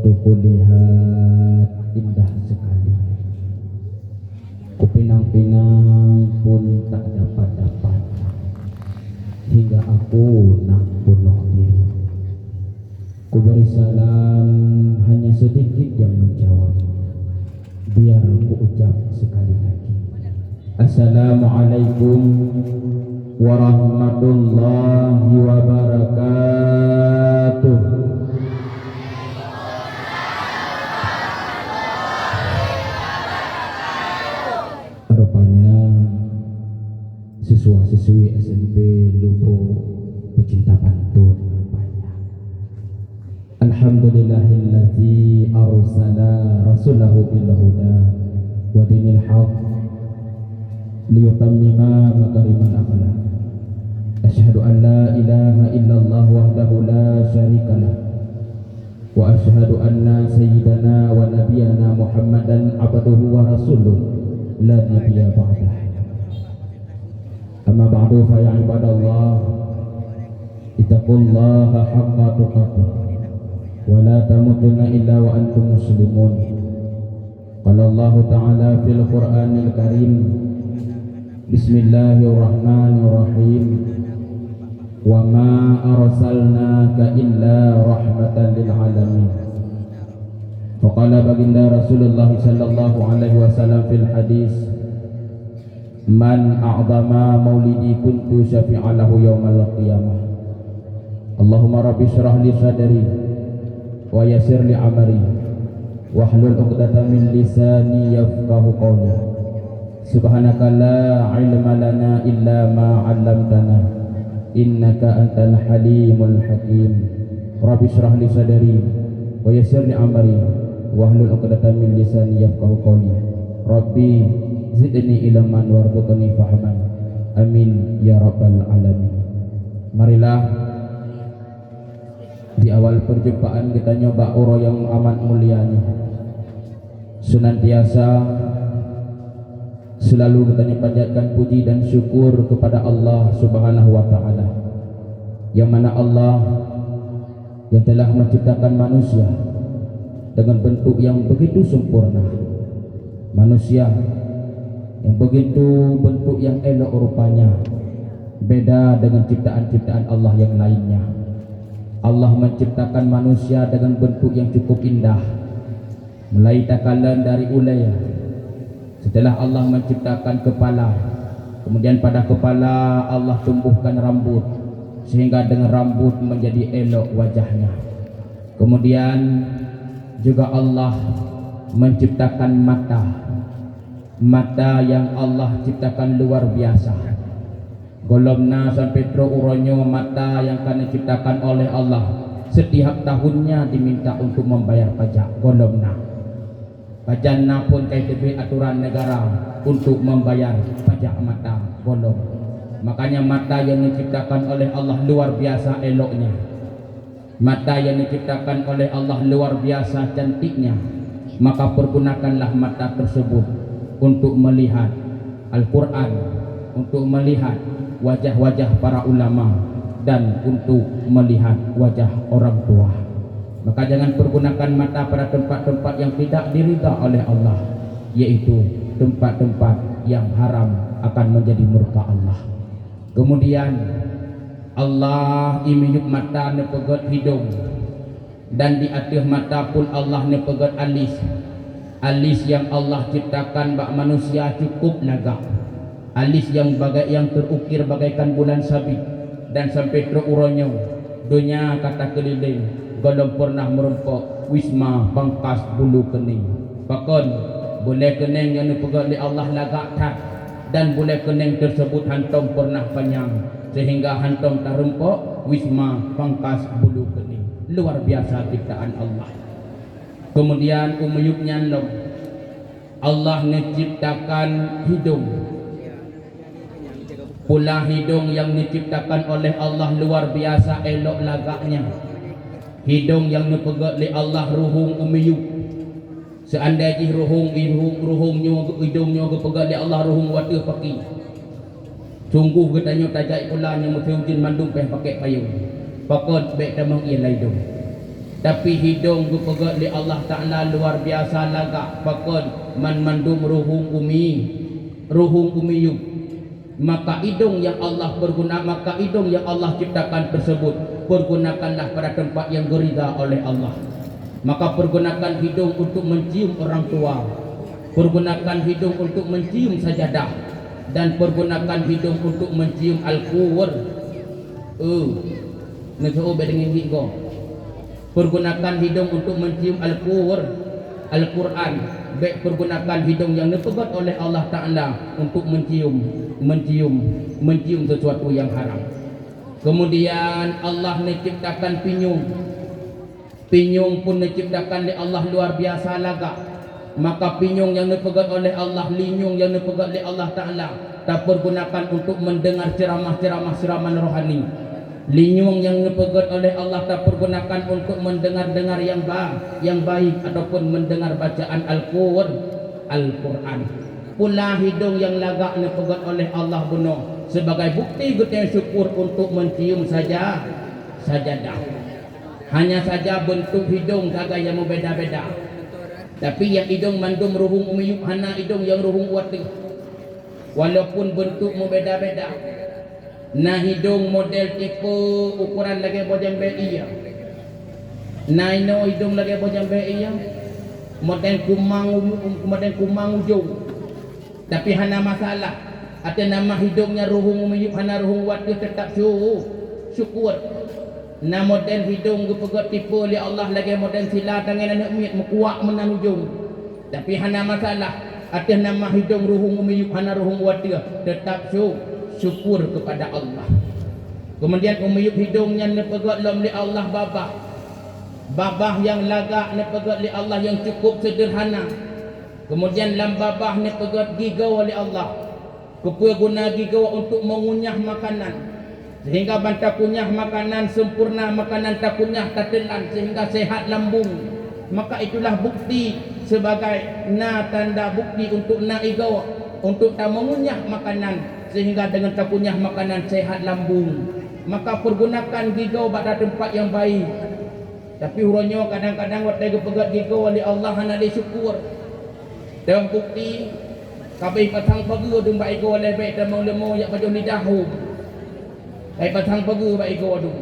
Waktu kulihat indah sekali. Kupinang-pinang pun tak dapat-dapat, hingga aku nak bunuh diri. Ku beri salam, hanya sedikit yang menjawab. Biar ku ucap sekali lagi. Assalamualaikum warahmatullahi wabarakatuh. Rupanya siswa-siswi SMP Lubu pecinta pantun rupanya. Alhamdulillahillazi arsala rasulahu bil huda wa dinil haq liyutammima makarimal akhlaq. Asyhadu an la ilaha illallah wahdahu la syarikalah wa asyhadu anna sayyidana wa nabiyana Muhammadan abduhu wa rasuluh la nabiyya ba'dah. Amma ba'du fa ya ibadallah ittaqullaha haqqa tuqatih wa la tamutunna illa wa antum muslimun. Qala Allah ta'ala fil Qur'anil Karim, Bismillahirrahmanirrahim, wa ma arsalnaka illa rahmatan lil alamin. Faqala baginda Rasulullah sallallahu alaihi wasallam fil hadis, man a'zama maulidi kuntu syafi'alahu yaumal qiyamah. Allahumma rabbi syrah li sadri wa yassir li amri wahlul 'uqdatam min lisani yafqahu qawli. Subhanaka la ilma lana illa ma 'allamtana innaka antal halimul hakim. Rabbi syrah li sadri wa yassir li amri wahlul 'uqdatam min lisani yafqahu qawli. Rabbi zidni ilman warzuqni fahman. Amin ya rabbal alamin. Marilah di awal perjumpaan kita nyoba uro yang amat mulianya, senantiasa selalu kita panjatkan puji dan syukur kepada Allah Subhanahu wa taala, yang mana Allah yang telah menciptakan manusia dengan bentuk yang begitu sempurna. Manusia yang begitu bentuk yang elok rupanya, beda dengan ciptaan-ciptaan Allah yang lainnya. Allah menciptakan manusia dengan bentuk yang cukup indah, mulai takalan dari ulaya. Setelah Allah menciptakan kepala, kemudian pada kepala Allah tumbuhkan rambut, sehingga dengan rambut menjadi elok wajahnya. Kemudian juga Allah menciptakan mata yang Allah ciptakan luar biasa. Golomna sampai tro uronyo mata yang akan diciptakan oleh Allah setiap tahunnya diminta untuk membayar pajak. Golomna pajanna pun kayak aturan negara untuk membayar pajak mata golom. Makanya mata yang diciptakan oleh Allah luar biasa eloknya, mata yang diciptakan oleh Allah luar biasa cantiknya. Maka pergunakanlah mata tersebut untuk melihat Al-Quran, untuk melihat wajah-wajah para ulama, dan untuk melihat wajah orang tua. Maka jangan pergunakan mata pada tempat-tempat yang tidak diridha oleh Allah, yaitu tempat-tempat yang haram akan menjadi murka Allah. Kemudian Allah imiyuk mata nepegot hidung, dan di atas mata pun Allah nepegot alis. Alis yang Allah ciptakan bak manusia cukup naga, alis yang terukir bagaikan bulan sabit, dan sampai teruronyo dunia kata keliling golong pernah merempok wisma pangkas bulu kening. Bahkan boleh kening yang dipegang oleh Allah lagak tak, dan boleh kening tersebut hantom pernah panjang sehingga hantom terempok wisma pangkas bulu kening. Luar biasa ciptaan Allah. Kemudian umuyuknya Allah menciptakan hidung. Pula hidung yang diciptakan oleh Allah luar biasa elok lagaknya. Hidung yang dipegang oleh Allah ruhung umiyuk. Seandainya ruhungnya hidungnya dipegang oleh Allah ruhung wata paki. Sungguh katanya tajai pula yang mesti mandung pakai payung. Pakot baik tamang ia hidung. Tapi hidung gupegat li Allah Ta'ala luar biasa lagak pakon man mandum ruhung umi yuk. Maka hidung yang Allah berguna, maka hidung yang Allah ciptakan tersebut pergunakanlah pada tempat yang berida oleh Allah. Maka pergunakan hidung untuk mencium orang tua, pergunakan hidung untuk mencium sajadah, dan pergunakan hidung untuk mencium Al-Quran. Nasuh dengan hidung. Pergunakan hidung untuk mencium Al-Quran. Baik pergunakan hidung yang dipegat oleh Allah Ta'ala untuk mencium sesuatu yang haram. Kemudian Allah menciptakan pinyung pun diciptakan oleh Allah luar biasa lagak. Maka pinyung yang dipegat oleh Allah, linyung yang dipegat oleh Allah Ta'ala, tak pergunakan untuk mendengar ceramah rohani. Linyung yang dipegat oleh Allah tak pergunakan untuk mendengar yang baik ataupun mendengar bacaan Al-Quran. Pula hidung yang lagak dipegat oleh Allah bunuh sebagai bukti kita syukur untuk mencium sajadah. Hanya saja bentuk hidung kagak yang berbeda-beda. Tapi yang hidung mandum ruhung umiyuk, hana hidung yang ruhung wati. Walaupun bentuk berbeda-beda. Nah hidung model tipe ukuran lagi bojang BI ya. Nah ino hidung lagi bojang BI ya. Model kumang ujung. Tapi hana masalah. Ada nama hidungnya ruhung umiyuk, hana ruhung wati tetap syukur. Nah model hidung gupegat tipe oleh Allah lagi model sila tangan anak miat mekuak menang ujung. Tapi hana masalah. Ada nama hidung ruhung umiyuk, hana ruhung wati tetap syukur kepada Allah. Kemudian umiyuk hidungnya nepegat lam li Allah babah yang lagak nepegat li Allah yang cukup sederhana. Kemudian lam babah nepegat gigau li Allah. Kepuya guna gigau untuk mengunyah makanan sehingga banta kunyah makanan sempurna, makanan tak kunyah tak telan sehingga sehat lambung. Maka itulah bukti sebagai tanda bukti untuk igau untuk tak mengunyah makanan sehingga dengan tak kunyah makanan sehat lambung. Maka pergunakan gigau pada tempat yang baik. Tapi huronyo kadang-kadang waktu pegat gigau oleh Allah hana disyukur. Dan bukti kabeh pasang pagi dung baik gigau oleh baik dan lemo yak pada lidahu. Baik pasang pagi baik gigau dung.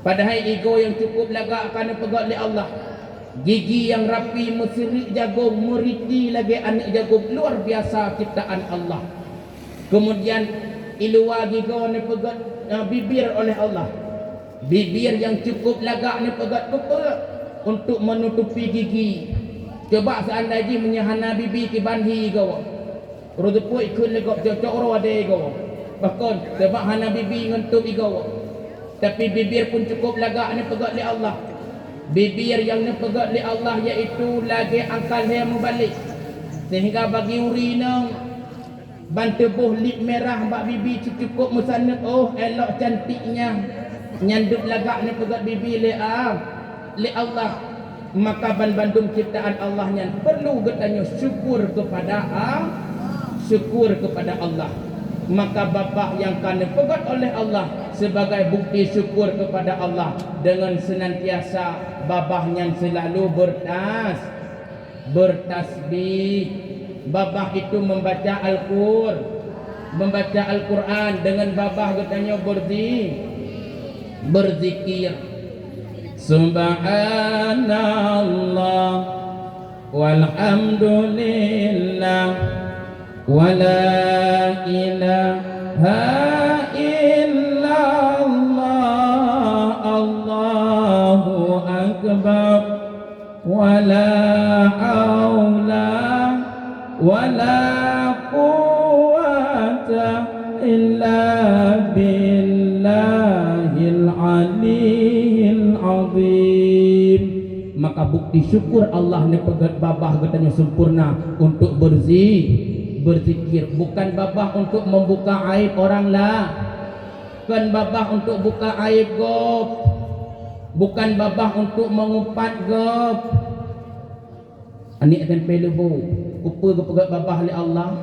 Padahal ego yang cukup lagak akan pegat oleh Allah. Gigi yang rapi mesiri jagung meriti lagi anak jagung luar biasa ciptaan Allah. Kemudian ilua gigau ni pegat bibir oleh Allah. Bibir yang cukup lagak ni pegat kepegat untuk menutupi gigi. Coba seandainya menyahana bibi kibanhi gau. Rodepoi kun legok cocok ro ade gau. Bahkan sebab hana bibi ngentuk gau. Tapi bibir pun cukup lagak ni pegat oleh Allah. Bibir yang ni pegat oleh Allah iaitu lagi angkal yang membalik. Sehingga bagi urinang bantubuh lip merah bak bibi cukup musana elok cantiknya nyanduk lagak ni pegat bibi le Allah. Maka bandum ciptaan Allahnya perlu getanya syukur kepada Allah. Maka bapa yang kan pegat oleh Allah sebagai bukti syukur kepada Allah dengan senantiasa babahnya selalu bertasbih. Babah itu membaca Al-Quran dengan babah katanya berzikir. Subhanallah walhamdulillah wala ilaha illallah Allahu akbar wala haula wala quwwata illa billahil aliyil azim. Maka bukti syukur Allah ni pegat babah katanya sempurna untuk berzikir. Bukan babah untuk membuka aib orang lah. Bukan babah untuk buka aib gop. Bukan babah untuk mengumpat gop. Ani akan pelebu kupa kepegat babah oleh Allah.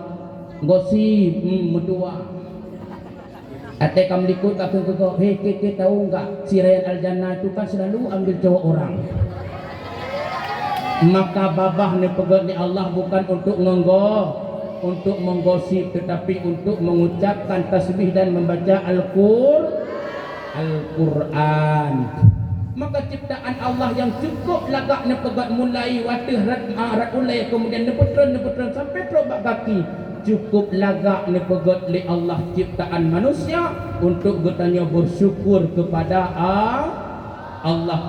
Gosip medua. Ate kamu likut aku kau, hei kita tahu enggak si Rayyan Al-Jannah itu kan selalu ambil cowok orang. Maka babah ni pegat ni Allah bukan untuk untuk menggosip, tetapi untuk mengucapkan tasbih dan membaca Al-Quran. Maka ciptaan Allah yang cukup lagak ni pegat mulai watih rat ulai kemudian nepetron sampai terobak kaki. Cukup lagak ni pegat li Allah ciptaan manusia untuk bertanya bersyukur kepada Allah.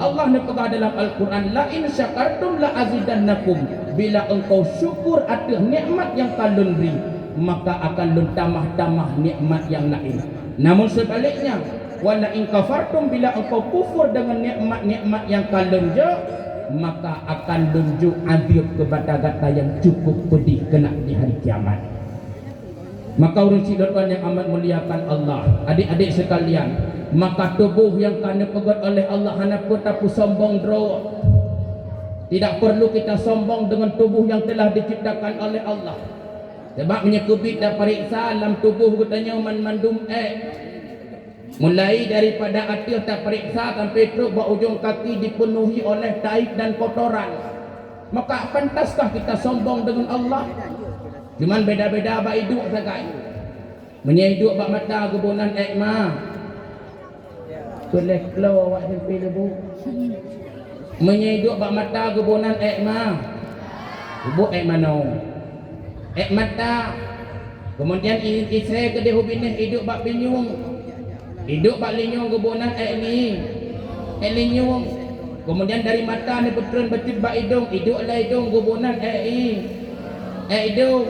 Allah ni pegat dalam Al-Quran, la in syakartum la azidannakum. Bila engkau syukur atas nikmat yang kalian beri, maka akan lun tambah nikmat yang lain. Namun sebaliknya, wala in kafartum, bila engkau kufur dengan nikmat-nikmat yang kalian je, maka akan lunjuk adil kepada kata yang cukup pedih kena di hari kiamat. Maka urus sidon yang amat muliakan Allah, adik-adik sekalian, maka tubuh yang kena pegat oleh Allah hana tapu sombong draw. Tidak perlu kita sombong dengan tubuh yang telah diciptakan oleh Allah. Sebab menyekubit dan periksa dalam tubuh katanya mandum mulai daripada atil tak periksa sampai truk ujung kaki dipenuhi oleh taib dan kotoran. Maka pantaskah kita sombong dengan Allah? Cuman beda-beda bak hidup sakai. Menyhidup bak mata kebunan ekma. Tulek klo wak sampai lebu. Menyhidup bak mata kebunan ekma. Ibu ek mano? Ek mata. Kemudian isteri kedih hubinah hidup bak pinyung. Hidup bak linyung kebunan ni. Linyung. Kemudian dari mata ni petron betul bak hidung. Hidup lah hidung kebunan hidung.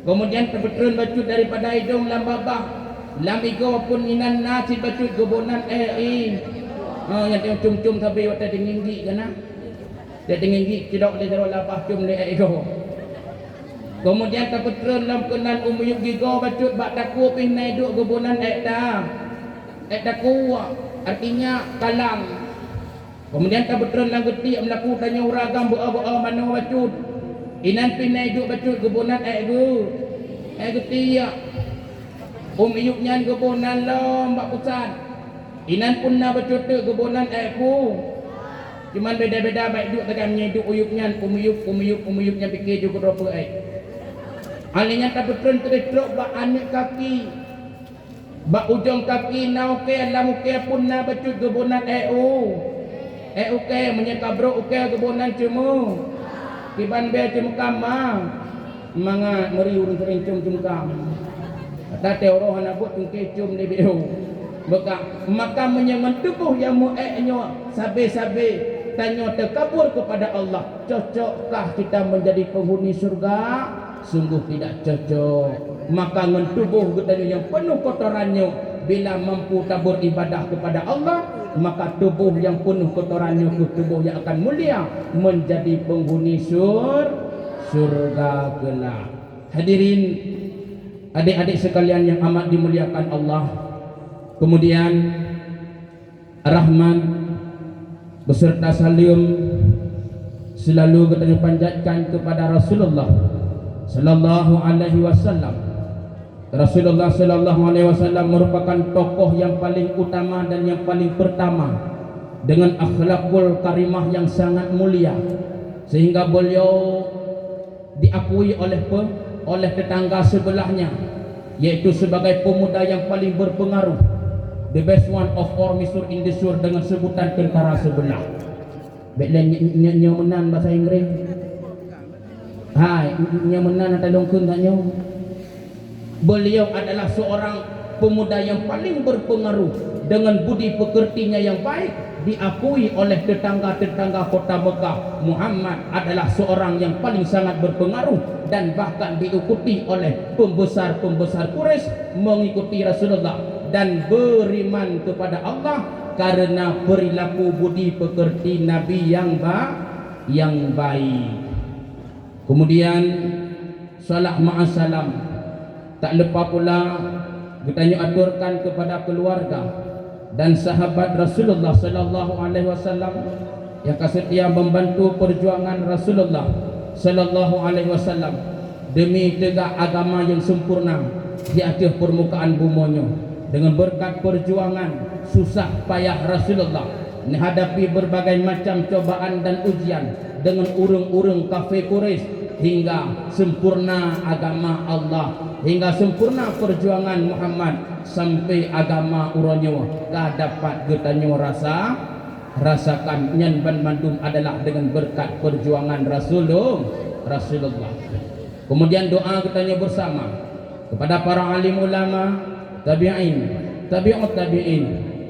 Kemudian petron betul daripada hidung lam babah. Lam igo pun inan nasi betul kebunan yang cum-cum sampai waktu dingin gigi kan. Dia dingin gigi tidak boleh taruh lapah cum le igo. Kemudian tapetron lam kenan umuyuk gigo bacut bak taku pih nai duk kebunan taku artinya kalang. Kemudian tapetron lam geti melaku tanya uragam buah mana bacut inan pih nai duk bacut kebunan geti ya umuyuk nyan kebunan lom bak pusan inan pun na bacut kebunan ku. Cuman beda-beda baik duk tekan nyeduk uyuk nyan umuyuknya fikir juga berapa Alinya tak betul tertrok bak anik kaki, bak ujung kaki nau ke lamu ke pun na bacut kebunan ke menyekabro ke kebunan cemu kiban be cemu kama manga meri urun sering cemu kam kata teoro hana buat tungke cum ni beu maka menyemen tubuh yang mu'eknya sabe-sabe tanya terkabur kepada Allah, cocokkah kita menjadi penghuni surga? Sungguh tidak cocok. Maka dengan tubuh kita yang penuh kotorannya, bila mampu tabur ibadah kepada Allah, maka tubuh yang penuh kotorannya itu tubuh yang akan mulia menjadi penghuni surga kelak. Hadirin adik-adik sekalian yang amat dimuliakan Allah. Kemudian Rahman beserta salim selalu kita panjatkan kepada Rasulullah sallallahu alaihi wasallam. Rasulullah sallallahu alaihi wasallam merupakan tokoh yang paling utama dan yang paling pertama dengan akhlakul karimah yang sangat mulia, sehingga beliau diakui oleh tetangga sebelahnya, yaitu sebagai pemuda yang paling berpengaruh, the best one of all Misur in the sur, dengan sebutan tentara sebelah. Baiklah nyomenan bahasa Inggeris. Hai, nyomenan atau longkun tak nyo. Beliau adalah seorang pemuda yang paling berpengaruh dengan budi pekertinya yang baik, diakui oleh tetangga-tetangga kota Mekah. Muhammad adalah seorang yang paling sangat berpengaruh dan bahkan diikuti oleh pembesar-pembesar Quraisy mengikuti Rasulullah dan beriman kepada Allah karena perilaku budi pekerti Nabi yang baik. Kemudian salat ma'asalam, tak lupa pula kita aturkan kepada keluarga dan sahabat Rasulullah sallallahu alaihi wasallam yang setia membantu perjuangan Rasulullah sallallahu alaihi wasallam demi tegak agama yang sempurna di atas permukaan bumonyo. dengan berkat perjuangan susah payah Rasulullah menghadapi berbagai macam cobaan dan ujian dengan urung-urung kafir Quraisy hingga sempurna agama Allah, hingga sempurna perjuangan Muhammad sampai agama uronyo dapat getanyo rasakan nyan ban mandum adalah dengan berkat perjuangan Rasulullah. Kemudian doa getanyo bersama kepada para alim ulama, tabi'ut tabi'in,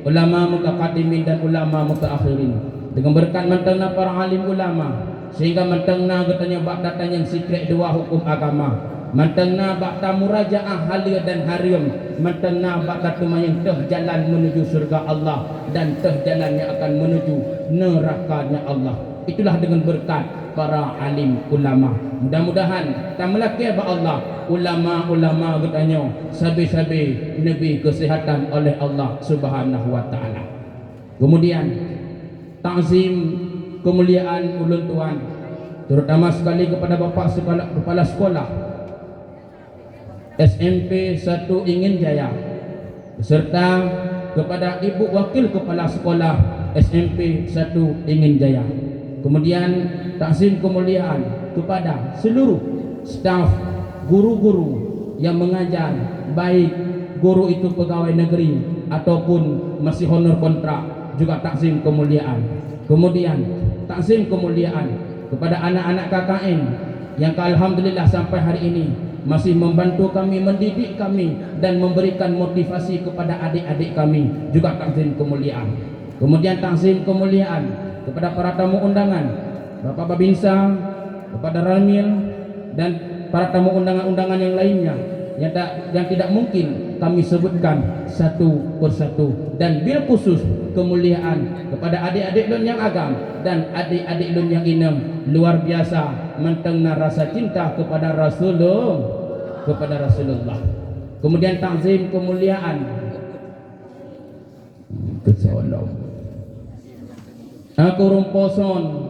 ulama mutaqaddimin dan ulama mutaakhirin, dengan berkat mentengna para alim ulama sehingga mentengna getanya bak datang yang secret dua hukum agama, mentengna bak murajaah halil dan harim, mentengna bak datang yang teh jalan menuju surga Allah dan teh jalan yang akan menuju nerakanya Allah. Itulah dengan berkat para alim ulama. Mudah-mudahan tak melaki ba Allah ulama-ulama getanya sabi-sabi nabi kesehatan oleh Allah Subhanahu wa taala. Kemudian ta'zim kemuliaan ulun tuan, terutama sekali kepada Bapak Kepala Sekolah SMP 1 Ingin Jaya beserta kepada Ibu Wakil Kepala Sekolah SMP 1 Ingin Jaya. Kemudian ta'zim kemuliaan kepada seluruh staf guru-guru yang mengajar, baik guru itu pegawai negeri ataupun masih honor kontrak, juga ta'zim kemuliaan. Kemudian ta'zim kemuliaan kepada anak-anak KKN yang alhamdulillah sampai hari ini masih membantu kami, mendidik kami dan memberikan motivasi kepada adik-adik kami, juga ta'zim kemuliaan. Kemudian ta'zim kemuliaan kepada para tamu undangan, Bapak Babinsa, kepada Ramil dan para tamu undangan-undangan yang lainnya yang tidak mungkin kami sebutkan satu persatu, dan bil khusus kemuliaan kepada adik-adik lun yang agam dan adik-adik lun yang inem luar biasa mentengna rasa cinta kepada Rasulullah. Kemudian ta'zim kemuliaan kesalawat aku rumposon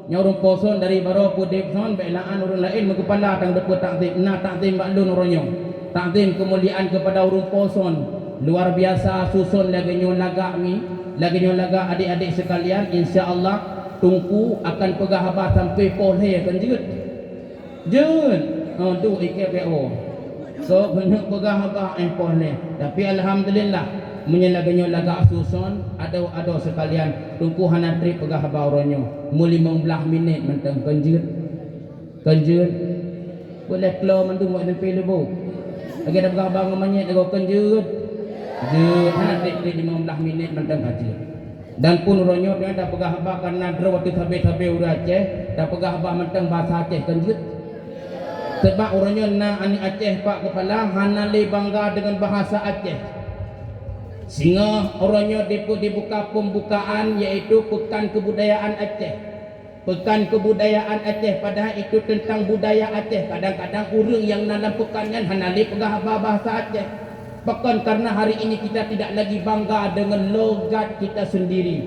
nyorong poson dari baro pudipson belaan urun lain megepala tang depo ta'zim na ta'zim baklun uronyo. Ta'zim kemuliaan kepada urun poson luar biasa susun lagi nyo laga adik-adik sekalian, insyaallah tungku akan pegah habah sampai polhe kan jeut tu IKPO so banyak pegah habah polhe, tapi alhamdulillah menyelaganya laga susun ada sekalian tungku hanatri pegah habah uronyo muli 15 minit mentang kanjeut boleh keluar mandu mo dan pelebu lagi ada pegah habah ngamanyet lagu kanjeut hanatri 15 minit mentang kanjeut. Dan pun uronyo dia dah pegah habah karena waktu tabe-tabe ura Aceh dah pegah habah mentang bahasa Aceh kanjeut. Sebab uronyo na ani Aceh Pak Kepala hanale bangga dengan bahasa Aceh. Sehingga orangnya dibuka pembukaan yaitu Pekan Kebudayaan Aceh. Pekan Kebudayaan Aceh, padahal itu tentang budaya Aceh. Kadang-kadang orang yang dalam pekannya hanali pegah bahasa Aceh. Bahkan karena hari ini kita tidak lagi bangga dengan logat kita sendiri.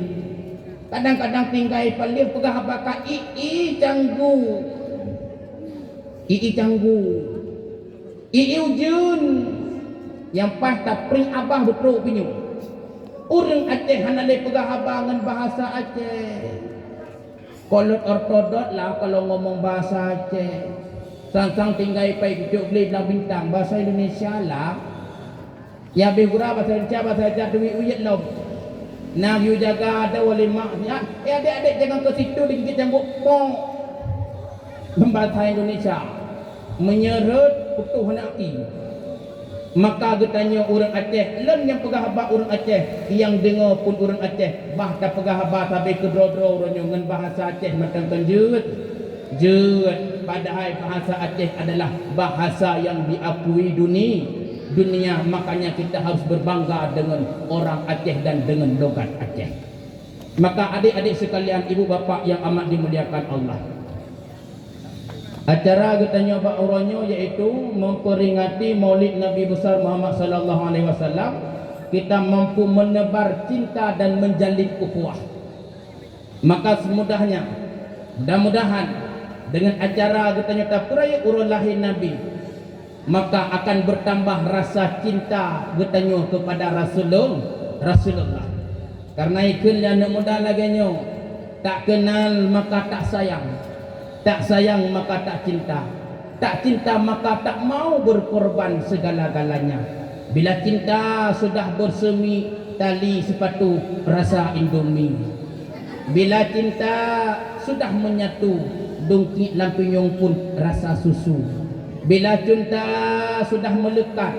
Kadang-kadang tinggal paling pegah bahasa ii canggu, ii ujun. Yang pas tak pering abah betul pinyu. Orang Aceh hanale pegah abangan bahasa Aceh. Kolot ortodot lah kalau ngomong bahasa Aceh. Sang-sang tinggal pai kucuk beli belah bintang bahasa Indonesia lah. Ya begura bahasa Indonesia bahasa Aceh duit uyet lob. Nah you jaga ada wali mak ya. Adik-adik jangan ke situ digigit jambuk pong. Bahasa Indonesia menyerut putuh naki. Maka getanya orang Aceh len yang pegah habak orang Aceh yang dengar pun orang Aceh bah tak pegah habak sampai ke dro-dro orang dengan bahasa Aceh macam jeut padahal bahasa Aceh adalah bahasa yang diakui dunia. Makanya kita harus berbangga dengan orang Aceh dan dengan logat Aceh. Maka adik-adik sekalian, ibu bapa yang amat dimuliakan Allah, acara getanya Pak Uronyo yaitu memperingati Maulid Nabi besar Muhammad sallallahu alaihi wasallam. Kita mampu menebar cinta dan menjalin ukhuwah. Maka semudahnya, mudah-mudahan dengan acara getanya tapraya urun lahir Nabi maka akan bertambah rasa cinta bertanya kepada Rasulullah. Karena ikunnya anak muda lagi nyo, tak kenal maka tak sayang, tak sayang maka tak cinta, tak cinta maka tak mau berkorban segala-galanya. Bila cinta sudah bersemi tali sepatu rasa Indomie, bila cinta sudah menyatu dongki lampinyong pun rasa susu, bila cinta sudah melekat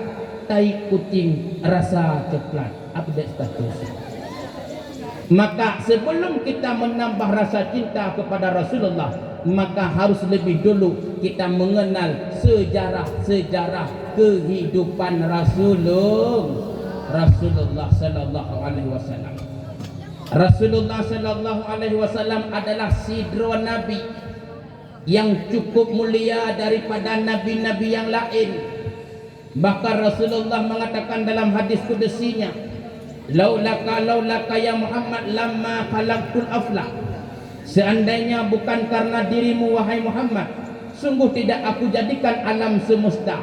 tai kucing rasa coklat. Update status. Maka sebelum kita menambah rasa cinta kepada Rasulullah, maka harus lebih dulu kita mengenal sejarah-sejarah kehidupan Rasulullah sallallahu alaihi wasallam. Rasulullah sallallahu alaihi wasallam adalah sidro nabi yang cukup mulia daripada nabi-nabi yang lain. Bahkan Rasulullah mengatakan dalam hadis kudusinya, laulaka ya Muhammad lamma khalaqtul aflaq. Seandainya bukan karena dirimu wahai Muhammad, sungguh tidak aku jadikan alam semesta.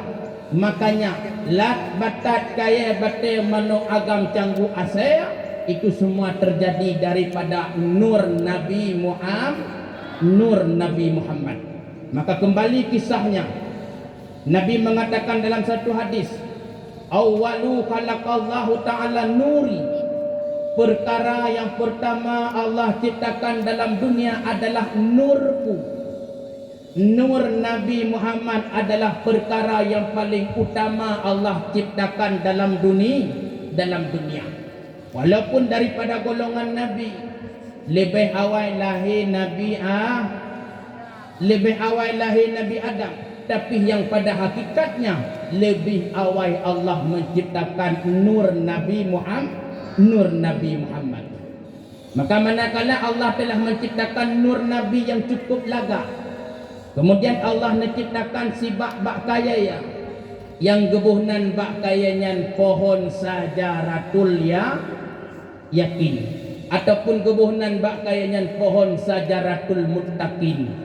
Makanya lat batat kaya bate mano agam canggu asaya, itu semua terjadi daripada nur Nabi Muhammad. Maka kembali kisahnya, Nabi mengatakan dalam satu hadis, awwalu khalaqallahu ta'ala nuri. Perkara yang pertama Allah ciptakan dalam dunia adalah nurku. Nur Nabi Muhammad adalah perkara yang paling utama Allah ciptakan dalam dunia. Walaupun daripada golongan Nabi, lebih awal lahir Nabi Adam, tapi yang pada hakikatnya lebih awal Allah menciptakan nur Nabi Muhammad. Maka manakala Allah telah menciptakan nur Nabi yang cukup laga, kemudian Allah menciptakan si bak kaya yang gebuhnan bak kayanya pohon sajaratul yakin, ataupun gebuhnan bak kayanya pohon sajaratul muttaqin.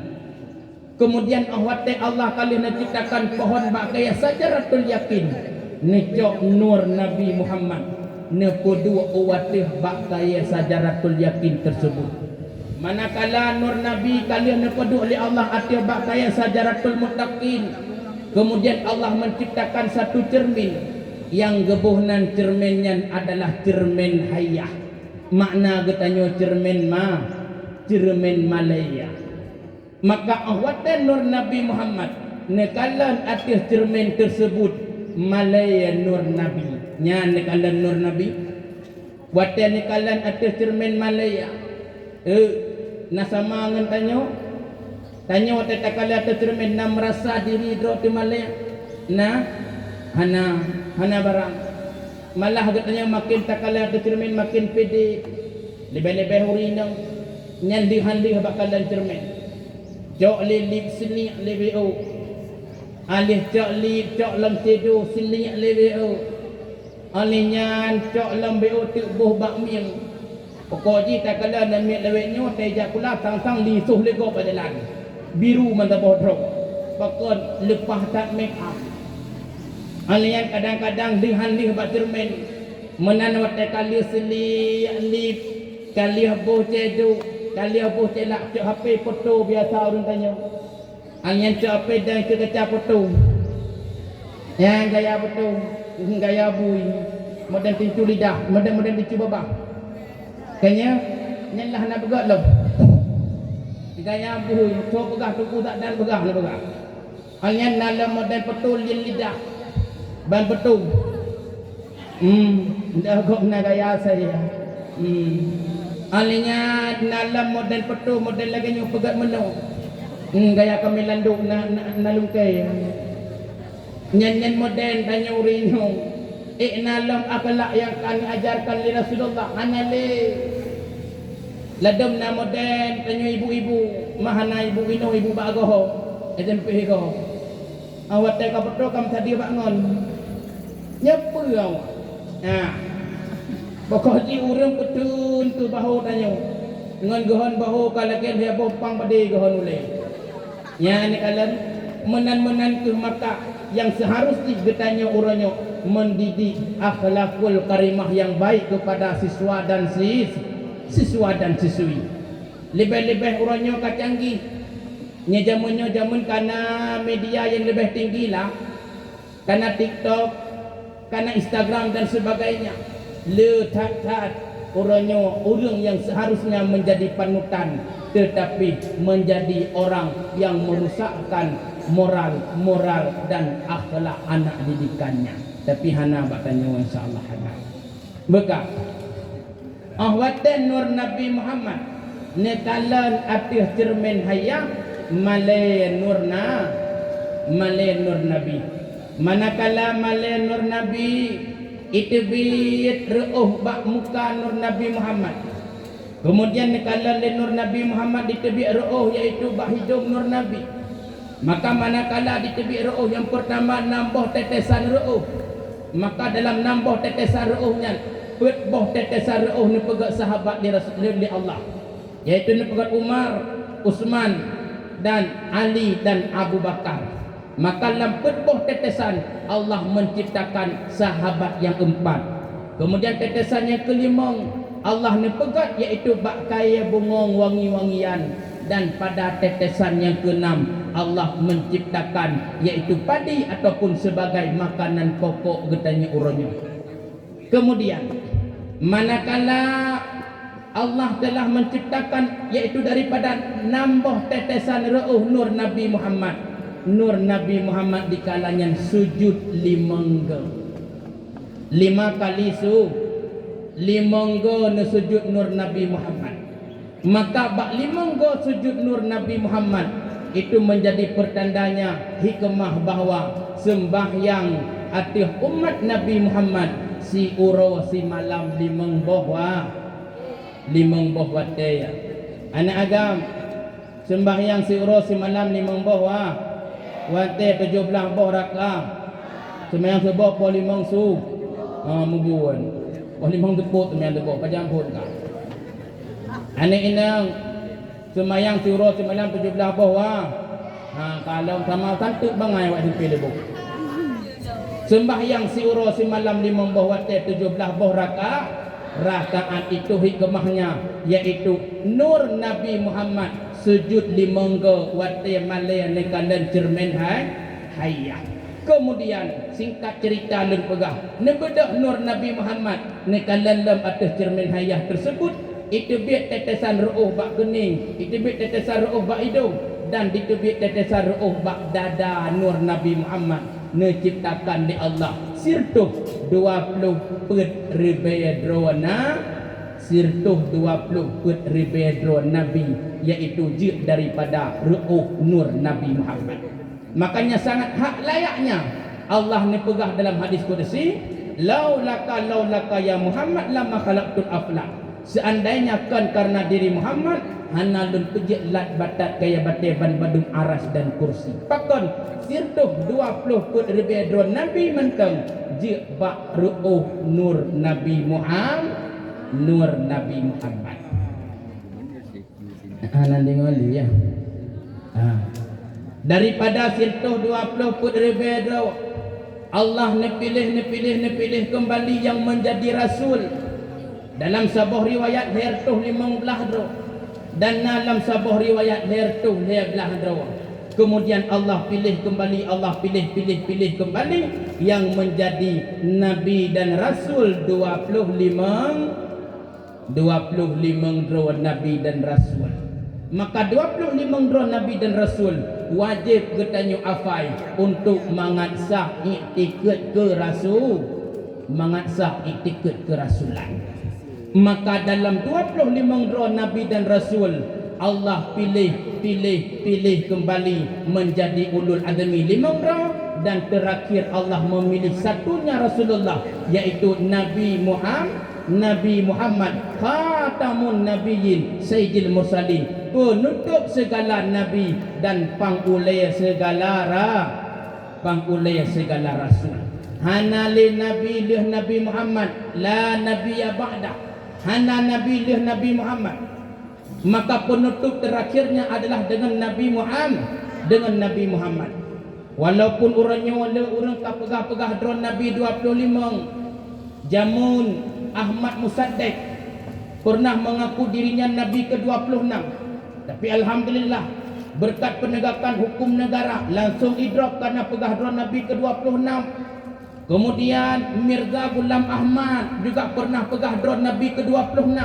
Kemudian Allah kali menciptakan pohon bakaya sajaratul yakin, necok nur Nabi Muhammad nepodu uwatih bakaya sajaratul yakin tersebut. Manakala nur Nabi kali nepodu oleh Allah atih bakaya sajaratul muttaqin, kemudian Allah menciptakan satu cermin yang gebuhnan cerminnya adalah cermin hayah. Makna getanyo cermin Malaya. Maka awatan nur Nabi Muhammad nekalan atas cermin tersebut Malaya nur Nabi nya nekalan nur Nabi watan nekalan atas cermin Malaya nasama ngan tanyo watan takala atas cermin na merasa diri dro di Malaya na hana barang malah katanya makin takala atas cermin makin pede lebih-lebih hurinang nyandih-handih bakalan cermin. Cok lilip sini lebih alih cok lip cok lam tidur sini lebih alihnya cok lam beo tubuh bakmiang pokoknya tak kala namik leweknya tejak pula sang lisuh lego berjalan biru manta bodrok pakon lepas tak make up alihnya kadang-kadang dihandih bak cermin menan wate kali seli lip kali boh cedu kali abuh celak cek HP foto biasa orang tanya. Angin cek HP dan kecah foto. Yang gaya foto, gaya bui, modern tincu lidah, modern tincu babah. Kayaknya nyelah nak begak loh. Gaya bui, tu begah tuku tak dan begah lah begah. Angin dalam modern foto lidah, ban foto. Dah kok nak gaya saya. Alinya dalam model petu model lagi nyu pegat menu gaya kami landuk nalungkai nyen model tanya urino nalam akhlak yang kami ajarkan li Rasulullah hanale ladom na model tanya ibu-ibu mahana ibu ino ibu bagoho SMP ko awat ka petu kam tadi bangun nyepu awak pokoknya orang betul tu bahu tanya dengan gohon bahu kalakan dia bopang pada gohon ulai ya ni kalan menan-menan ke maka yang seharusnya getanya uranyo mendidik akhlakul karimah yang baik kepada siswa dan siswi. Lebih-lebih uranyo kacanggih nya jamun karena media yang lebih tinggi lah, karena TikTok, karena Instagram dan sebagainya. Letak uranyo orang yang seharusnya menjadi panutan tetapi menjadi orang yang merusakkan moral dan akhlak anak didikannya. Tapi hana bertanya insyaallah hana beka ahwatan nur Nabi Muhammad nekalan atih cermin hayah malay nur Nabi. Manakala malay nur Nabi itibit reuh bak muka nur Nabi Muhammad. Kemudian nekalan nur Nabi Muhammad ditibit reuh iaitu bak hidung nur Nabi. Maka manakala ditibit reuh yang pertama nambah tetesan reuh, maka dalam nambah tetesan reuhnya boh tetesan reuh ni pegat sahabat di Rasulullah Allah, iaitu ni pegat Umar, Utsman dan Ali dan Abu Bakar. Maka dalam boh tetesan Allah menciptakan sahabat yang empat. Kemudian tetesan yang kelima Allah ni pegat iaitu bak kaya bungong wangi-wangian. Dan pada tetesan yang keenam Allah menciptakan iaitu padi ataupun sebagai makanan pokok getanya uranyo. Kemudian manakala Allah telah menciptakan iaitu daripada nambah tetesan reuh nur Nabi Muhammad. Nur Nabi Muhammad di kalanya sujud limangga. 5 kali limangga ne sujud nur Nabi Muhammad. Maka bak limangga sujud nur Nabi Muhammad itu menjadi pertandanya hikmah bahawa sembahyang atih umat Nabi Muhammad si uro si malam limang bahwa te anak agam sembahyang si uro si malam limang bahwa wate 17 bah rakaat sembahyang sebab po limang su mubuan po limang tepuk sembahyang tepuk pajang pun ka anak inang semayang surah semalam 17 bahwa kalau sama santuk bangai waktu pilih buku sembahyang surah semalam 5 bahwa 17 bah rakaat itu hikmahnya yaitu nur Nabi Muhammad sujud limangga wate malaya nekalan cermin hayah. Kemudian singkat cerita lun pegah nebedak nur Nabi Muhammad nekalan dalam atas cermin hayah tersebut itu biak tetesan reuh bak kening, itu biak tetesan reuh bak hidung, dan itu biak tetesan reuh bak dada nur Nabi Muhammad diciptakan di Allah sirtuh 20 pet ribedrona sirtuh 20 pet ribedrona Nabi yaitu jid daripada reuh nur Nabi Muhammad. Makanya sangat hak layaknya Allah ni pegah dalam hadis qudsi laulaka ya Muhammad lama khalaqtul aflaq. Seandainya kan karena diri Muhammad hanalun pejik lat batat kaya bateban badung aras dan kursi. Pakon sirtuh 20 put ribedron Nabi menteng jik bak ru'uh nur Nabi Muhammad. Nanti ngoli ya. Daripada sirtuh 20 put ribedron Allah nepilih kembali yang menjadi rasul. Dalam sebuah riwayat hertuh 15 dro dan dalam sebuah riwayat hertuh 15 dro. Kemudian Allah pilih kembali, Allah pilih kembali yang menjadi nabi dan rasul 25 dro nabi dan rasul. Maka 25 dro nabi dan rasul wajib getanyo afai untuk mengatsah iktikad ke rasul, mengatsah iktikad kerasulan. Maka dalam 25 roh Nabi dan Rasul Allah pilih kembali menjadi ulul azmi 5 roh, dan terakhir Allah memilih satunya Rasulullah yaitu Nabi Muhammad khatamun nabiyyin sayyidil mursalin, penutup segala nabi dan pangulai segala rasul. Hanali nabi lih Nabi Muhammad la nabiyya ba'da. Hana Nabi lih Nabi Muhammad. Maka penutup terakhirnya adalah dengan Nabi Muhammad. Walaupun orangnya orang tak pegah-pegah drone Nabi 25, Jamun Ahmad Musaddiq pernah mengaku dirinya Nabi ke-26. Tapi alhamdulillah berkat penegakan hukum negara langsung idrak karena pegah drone Nabi ke-26. Kemudian Mirza Ghulam Ahmad juga pernah pegah drone Nabi ke-26.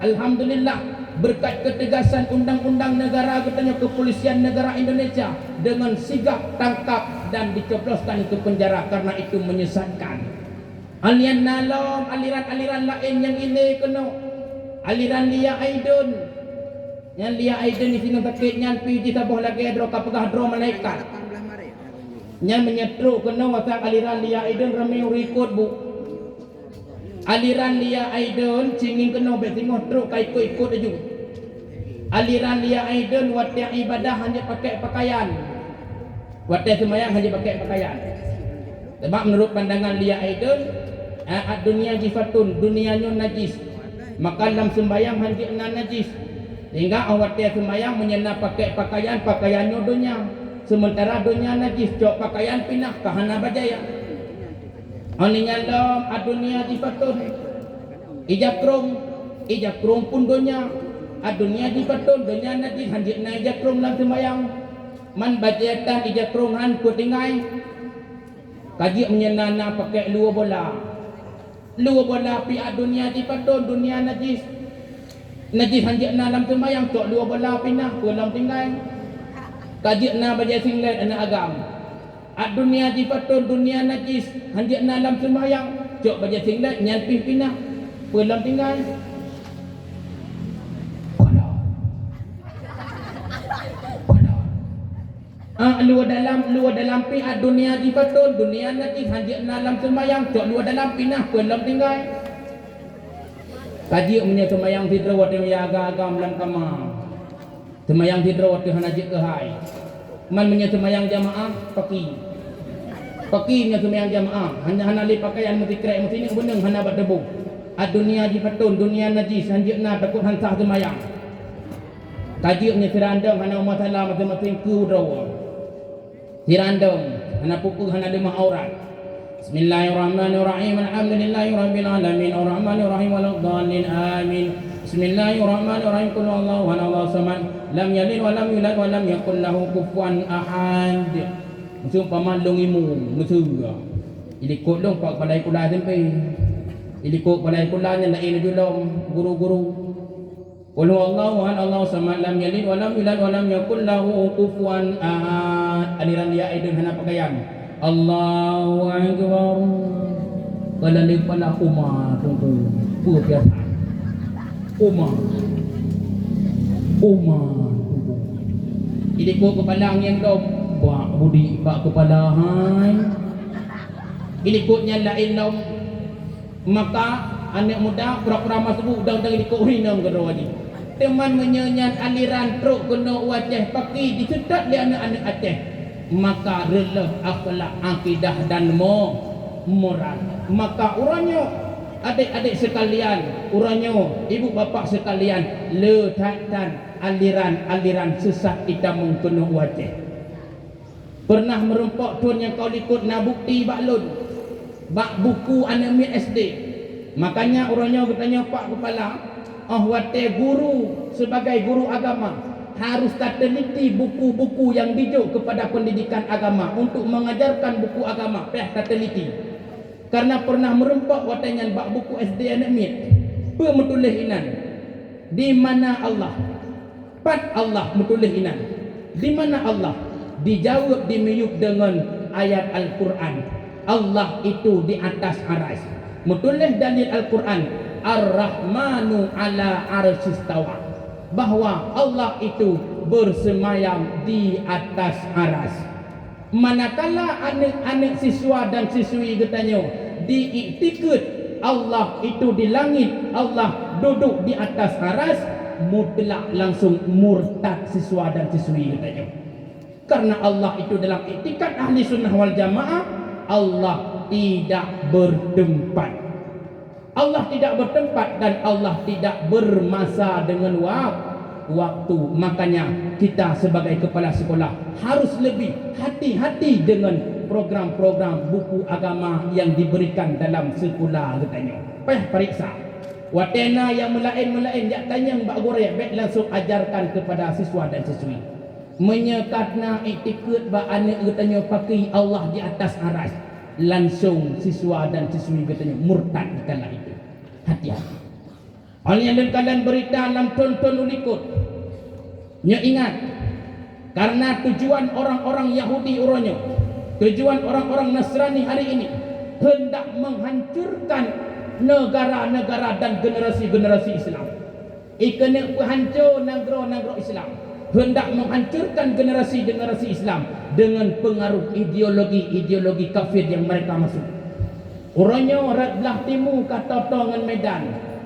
Alhamdulillah berkat ketegasan undang-undang negara katanya kepolisian negara Indonesia dengan sigap tangkap dan dicobloskan ke penjara karena itu menyesatkan. Aliran nalom, aliran-aliran lain yang ini kena aliran Lia Aidun. Yang Lia Aidun di sini sakitnya pi di sabuh lagi adro kapegah dro malaikat. Yang menyetruk kena wasang aliran Lia Aidun ramai rikut bu. Aliran Lia Aidun cingin kena betingoh truk kai ikut aja. Aliran Lia Aidun wati ibadah hanya pakai pakaian. Wati semayang hanya pakai pakaian. Sebab menurut pandangan Lia Aidun, dunia jifatun, dunianya najis. Maka dalam sembayang hanya najis. Sehingga awati semayang menyena pakai pakaian, pakaiannya dunia. Sementara dunia najis, cok pakaian pindah ke hana bajaya. Aninya dalam dunia jifatun. Ijakrung pun dunia. Dunia jifatun, dunia najis, hanya ijakrung dalam sembayang. Man bajatan ijakrungan kutingai. Kaji menyenana pakai luar bola pi dunia jifatun, dunia najis. Najis hanya dalam sembayang, cok luar bola pindah pulang tinggal. Kaji na baca singlet anak agam. Dunia jifatun, dunia najis hanya dalam sembayang, cok baca singlet nyalpih pindah pulang tinggal. Luar dalam pi dunia jifatun, dunia najis hanya dalam sembayang, cok luar dalam pindah pulang tinggal. Kaji punya sembayang tidra waktu yang agak-agak dalam kamar. Sembayang tidra waktu hanajik ke hai. Man punya sembayang jamaah paki punya sembayang jamaah hanya li pakaian mesti krek mesti ni beneng hana berdebu. Dunia jifatun, dunia najis hanya na takut hansah sembayang. Kaji punya serandang hana masalah masing-masing ku draw. Serandang hana pukul hana lemah aurat. Bismillahirrahmanirrahim. Alhamdulillahirabbil alamin. Arrahmanirrahim waladdallin amin. Bismillahirrahmanirrahim. Qul huwallahu ahad, samad, lam yalid wa lam yulad wa lam yakul lahu kufuwan ahad. Musuh paman longimu musuh. Ilikut dong pak balai kula sampai. Ilikut balai kula nya lain julong guru-guru. Qul huwallahu ahad, Allahu samad, lam yalid wa lam yulad wa lam yakul lahu kufuwan ahad. Aliran Lia Aidun hana pakaian. Allahu Akbar. Kalau ni pala Umar tunggu. Apa biasa? Umar tunggu. Ini ko kepala yang dom. Bak budi bak kepala hai. Ini ko nya lain dom. Maka anak muda pura-pura masuk udang dari ko hinam ke rawani. Teman menyanyian aliran truk kena wajah pakai disetat dia anak-anak Aceh. Maka releh akhlak akidah dan moral. Maka urangnya adik-adik sekalian, urangnya ibu bapa sekalian, letakkan aliran-aliran sesat kita mengpenuh wajah. Pernah merempak tuan yang kau ikut na bukti baklun bak buku anak SD. Makanya urangnya bertanya pak kepala, wate guru sebagai guru agama harus teliti buku-buku yang dijuk kepada pendidikan agama untuk mengajarkan buku agama. Teliti. Karena pernah merempak watanya bak buku SD anak mit. Apa metulis inan? Di mana Allah? Pat Allah metulis inan. Di mana Allah? Dijawab dimiyuk dengan ayat Al-Quran. Allah itu di atas aras. Metulis dalil Al-Quran. Ar-Rahmanu ala arsistawa. Bahawa Allah itu bersemayam di atas aras. Manakala anak-anak siswa dan siswi katanya diiktikad Allah itu di langit, Allah duduk di atas aras, mutlak langsung murtad siswa dan siswi katanya. Karena Allah itu dalam iktikad ahli sunnah wal jamaah, Allah tidak bertempat. Allah tidak bertempat dan Allah tidak bermasa dengan waktu. Makanya kita sebagai kepala sekolah harus lebih hati-hati dengan program-program buku agama yang diberikan dalam sekolah katanya. Payah periksa. Watena yang melain-melain jak tanya mbak gorek baik langsung ajarkan kepada siswa dan siswi. Menyekatna iktikad ba anak katanya pakai Allah di atas aras. Langsung siswa dan siswi katanya murtad kala itu. Hati-hati. Oleh yang kalian berita dalam tonton ulikut. Nya ingat, karena tujuan orang-orang Yahudi uronyo, tujuan orang-orang Nasrani hari ini hendak menghancurkan negara-negara dan generasi-generasi Islam. Ikene hancur negara-negara Islam, hendak menghancurkan generasi-generasi Islam dengan pengaruh ideologi-ideologi kafir yang mereka masuk. Uronyo belah timur kata tongan Medan,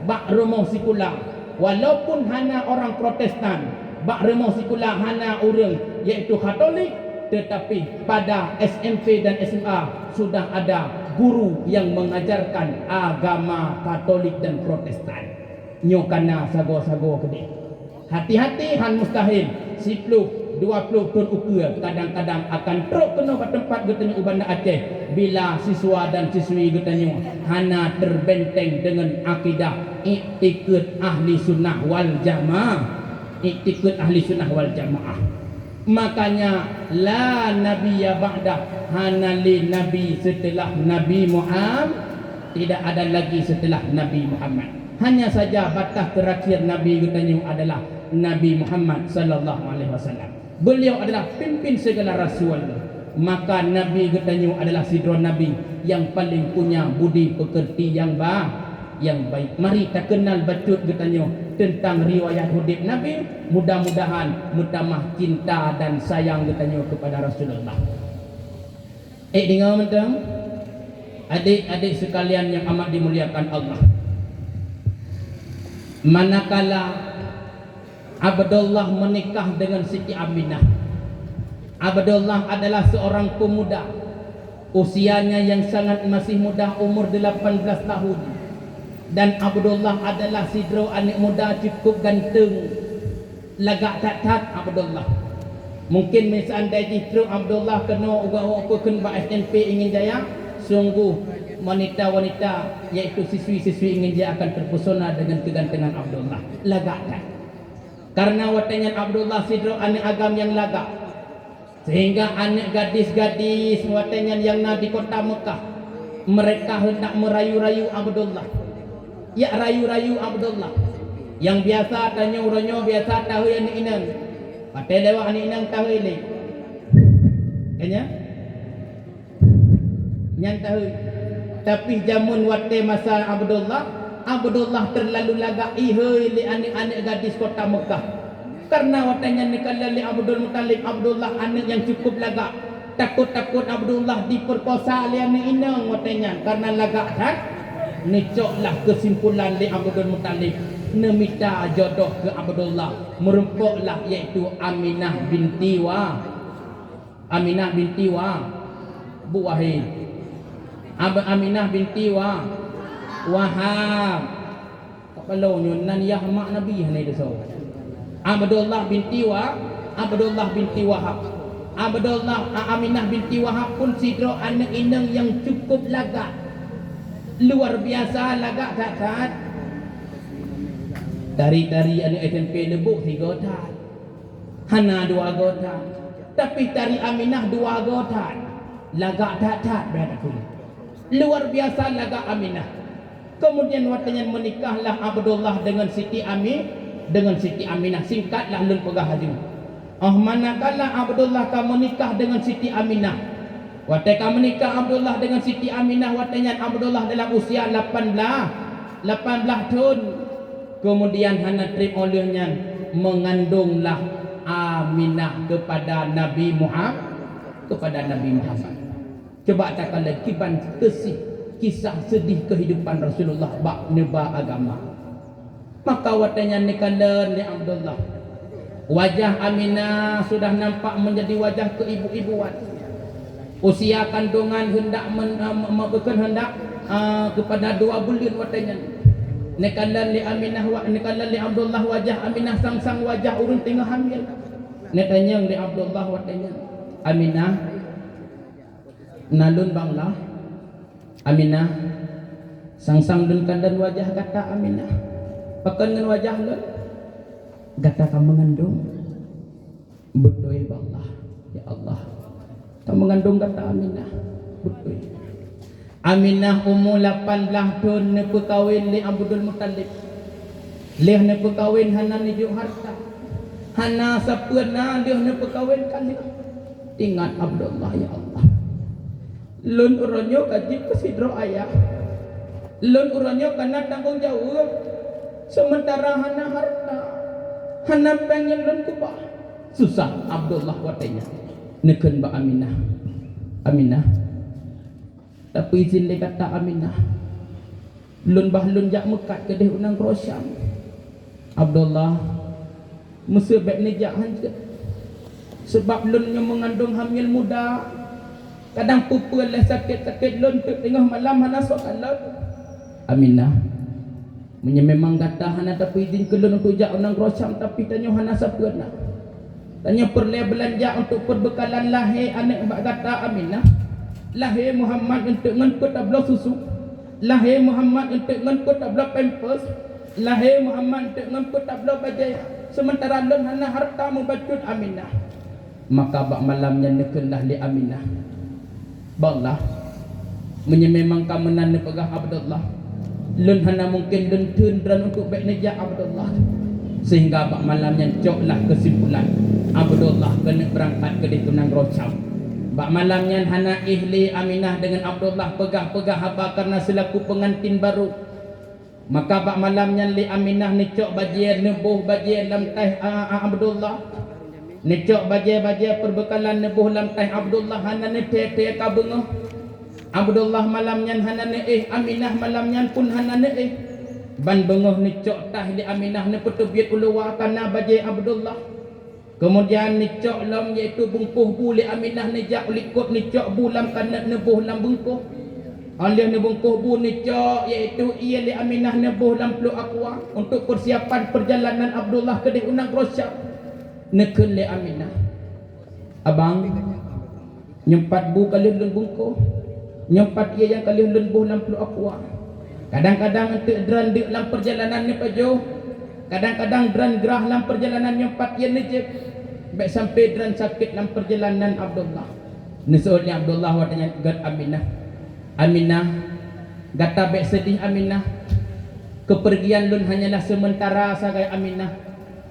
bak rumah sikulah, walaupun hana orang Protestan, bak rumah sikulah hana orang iaitu Katolik, tetapi pada SMP dan SMA sudah ada guru yang mengajarkan agama Katolik dan Protestan. Nyokana sago-sago gede. Hati-hati han mustahil 10 20 ton ukur kadang-kadang akan truk kena ke tempat getanya ubanda Aceh bila siswa dan siswi getanya hana terbenteng dengan akidah iktikad ahli sunnah wal jamaah. Iktikad ahli sunnah wal jamaah. Makanya la nabiyya ba'da, hana li nabi setelah Nabi Muhammad, tidak ada lagi setelah Nabi Muhammad. Hanya saja batas terakhir Nabi getanya adalah Nabi Muhammad sallallahu alaihi wasallam. Beliau adalah pimpin segala rasul. Maka Nabi getanya adalah sidron Nabi yang paling punya budi pekerti yang baik. Mari kita kenal betul getanya tentang riwayat hidup Nabi. Mudah-mudahan mutamah cinta dan sayang getanya kepada Rasulullah. Dengar mentang adik-adik sekalian yang amat dimuliakan Allah. Manakala Abdullah menikah dengan Siti Aminah. Abdullah adalah seorang pemuda, usianya yang sangat masih muda, umur 18 tahun. Dan Abdullah adalah sidro anak muda cukup ganteng, lagak tat-tat Abdullah. Mungkin misalnya sidro Abdullah kena uga-uga kena SMP ingin jaya, sungguh wanita-wanita yaitu siswi-siswi ingin dia akan terpesona dengan kegantengan Abdullah. Lagak tat. Karena watanya Abdullah sidro anak agam yang lagak, sehingga anak gadis-gadis watanya yang di kota Mekah mereka hendak merayu-rayu Abdullah. Ya rayu-rayu Abdullah. Yang biasa tanya uronyo biasa tahu yang inang. Pakai lewat anak inang tahu ini. Kanya? Yang tahu. Tapi jamun wate masa Abdullah terlalu lagak ihoi li anak-anak gadis kota Mekah. Karena watanya nikah li Abdul Muttalib, Abdullah anak yang cukup lagak. Takut-takut Abdullah diperkosa li anak inang watanya. Karena lagak kan? Nicoklah kesimpulan li Abdul Muttalib meminta jodoh ke Abdullah. Merumpuklah iaitu Aminah binti Buwahid. Aminah binti Wahab. Kalau nan ya mak Nabi ni dia tahu. Abdullah binti Wahab. Aminah binti Wahab pun sidro anak inang yang cukup lagak. Luar biasa lagak tak. Tari-tari anak SMP lebuk 3 tat. Hana 2 gotat. Tapi tari Aminah 2 gotat. Lagak tak berada aku. Luar biasa lagak Aminah. Kemudian waktunya menikahlah Abdullah dengan Siti Aminah. Singkatlah lun pegah haji. Manakala Abdullah ka menikah dengan Siti Aminah. Waktu ka menikah Abdullah dengan Siti Aminah, waktunya Abdullah dalam usia 18 tahun. Kemudian hana trip olehnya mengandunglah Aminah kepada Nabi Muhammad. Coba takkan lagi kisah sedih kehidupan Rasulullah bak neba agama. Maka watanya nikah ni Abdullah. Wajah Aminah sudah nampak menjadi wajah keibu-ibuan. Usia kandungan hendak kepada 2 bulan watanya. Nekalan li Aminah nekalan li Abdullah wajah Aminah sang wajah urun tengah hamil. Netanya li Abdullah watanya Aminah nalun banglah Aminah sang dun kandan wajah kata Aminah pakan dengan wajah lun kata kamu mengandung betul banglah ya Allah kamu mengandung kata Aminah betul. Aminah umur 18 tahun nepu kawin li Abdul Muttalib. Leh nepu kawin hana nijuk harta. Hana sapeuna leh nepu kawin kali. Ingat Abdullah ya Allah. Lun uronyo kaji kesidro ayah. Lun uronyo kana tanggung jawab. Sementara hana harta. Hana pengen lun kubah. Susah Abdullah watanya. Neken ba Aminah. Aminah tapi izin le kata Aminah lun jak mekat ke deh unang Rosyam Abdullah mesti baik ni jak hanjat sebab lun yang mengandung hamil muda kadang pupul le sakit lun tengah malam hana sokalat Aminah memang kata hana tapi izin ke lun untuk jak unang Rosyam tapi tanya hana sapeuna tanya perle belanja untuk perbekalan lahir anak bak kata Aminah lahir Muhammad untuk ngangkut tabla susu lahir Muhammad untuk ngangkut tabla pampers lahir Muhammad untuk ngangkut tabla bajai sementara lun hana harta membacut Aminah maka bak malamnya nekenlah li Aminah ballah memang kamu nan pegah Abdullah lun hana mungkin lun tundran untuk baik nejak Abdullah sehingga bak malamnya coklah kesimpulan Abdullah kena berangkat ke Tunang Rosyam. Bak malamnya hana ihli Aminah dengan Abdullah pegah-pegah haba karena selaku pengantin baru. Maka bak malamnya li Aminah necok bajian nebuh bajian lam teh Abdullah. Necok bajian perbekalan nebuh lam teh Abdullah hana ne teh ka bengah. Abdullah malamnya hana ne Aminah malamnya pun hana ne ban bengah necok tah li Aminah ne petubiat ulua kana bajian Abdullah. Kemudian nicok lam iaitu bungkuh bu li Aminah nejak likut nicok bu lam kana nebuh lam bungkuh. Alih ne bungkuh bu nicok iaitu ia li Aminah nebuh lam peluk akwa untuk persiapan perjalanan Abdullah ke Unang Rosyam. Nekeun li Aminah. Abang nyempat bu kali lun bungkuh. Nyempat ia yang kali lun buh lam peluk akwa. Kadang-kadang untuk dran dik lam perjalanan ni pajo. Kadang-kadang dran gerah dalam perjalanan yang empat yang nejek baik sampai dran sakit dalam perjalanan Abdullah nisodnya Abdullah wadanya gad Aminah gata baik sedih Aminah kepergian lun hanyalah sementara sagai Aminah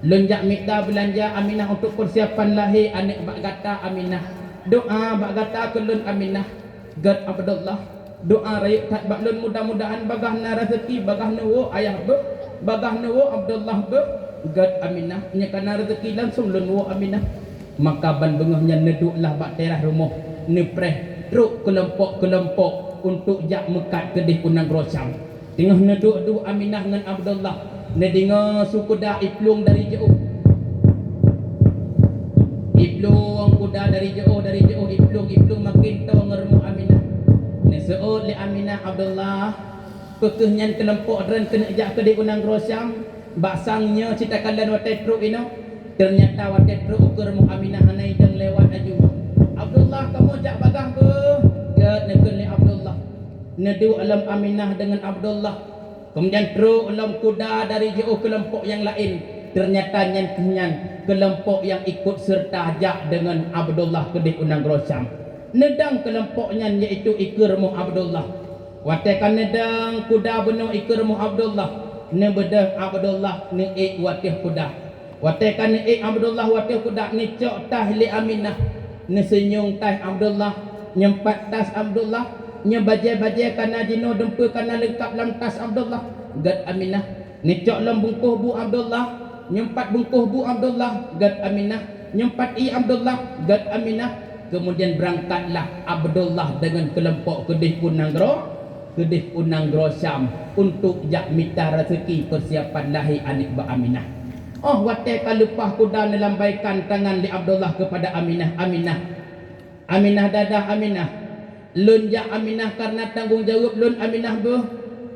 lun jak minta belanja Aminah untuk persiapan lahir anak bak gata Aminah doa bak gata ke lun Aminah gad Abdullah doa rayuk tak bak lun mudah-mudahan bagah na rezeki bagah nawo ayah be bagah nawo Abdullah be gad Aminah nya kana rezeki langsung lun wo Aminah maka ban bengahnya neduklah bak terah rumah nepreh truk kelompok untuk jak mekat ke di Unang Rosyam tengah neduk du Aminah dengan Abdullah nedinga suku dah iplung dari jauh iplung kuda dari jauh iplung makin tahu ngermu Aminah ne seot li Aminah Abdullah pekehnya kelompok dran kena jak ke di Unang Rosyam basangnya cita kalian watai truk ino ternyata watai truk ukur mu Aminah hanai dan lewat aju Abdullah kamu jak bagah ke ya nekun li Abdullah nedu alam Aminah dengan Abdullah kemudian truk alam kuda dari jauh kelompok yang lain ternyata nyan kelompok yang ikut serta jak dengan Abdullah ke di Unang Rosyam nedang kelompoknya iaitu ikirmu Abdullah watekan nedang kuda benuh ikirmu Abdullah ne bedang Abdullah ne watih kuda watekan ne Abdullah watih kuda ni cok tah li Aminah ne senyung tah Abdullah nyempat tas Abdullah nya bajai kana jino dempe kana lengkap lam tas Abdullah gad Aminah ni cok lam bungkuh bu Abdullah nyempat bungkuh bu Abdullah gad Aminah nyempat Abdullah gad Aminah kemudian berangkatlah Abdullah dengan kelompok kedih Unang Rosyam untuk jak minta rezeki persiapan lahir anak ba Aminah. Oh watekan lupah kuda melambaikan tangan li Abdullah kepada Aminah. Aminah dadah Aminah. Lun jak Aminah karena tanggung jawab lun Aminah bu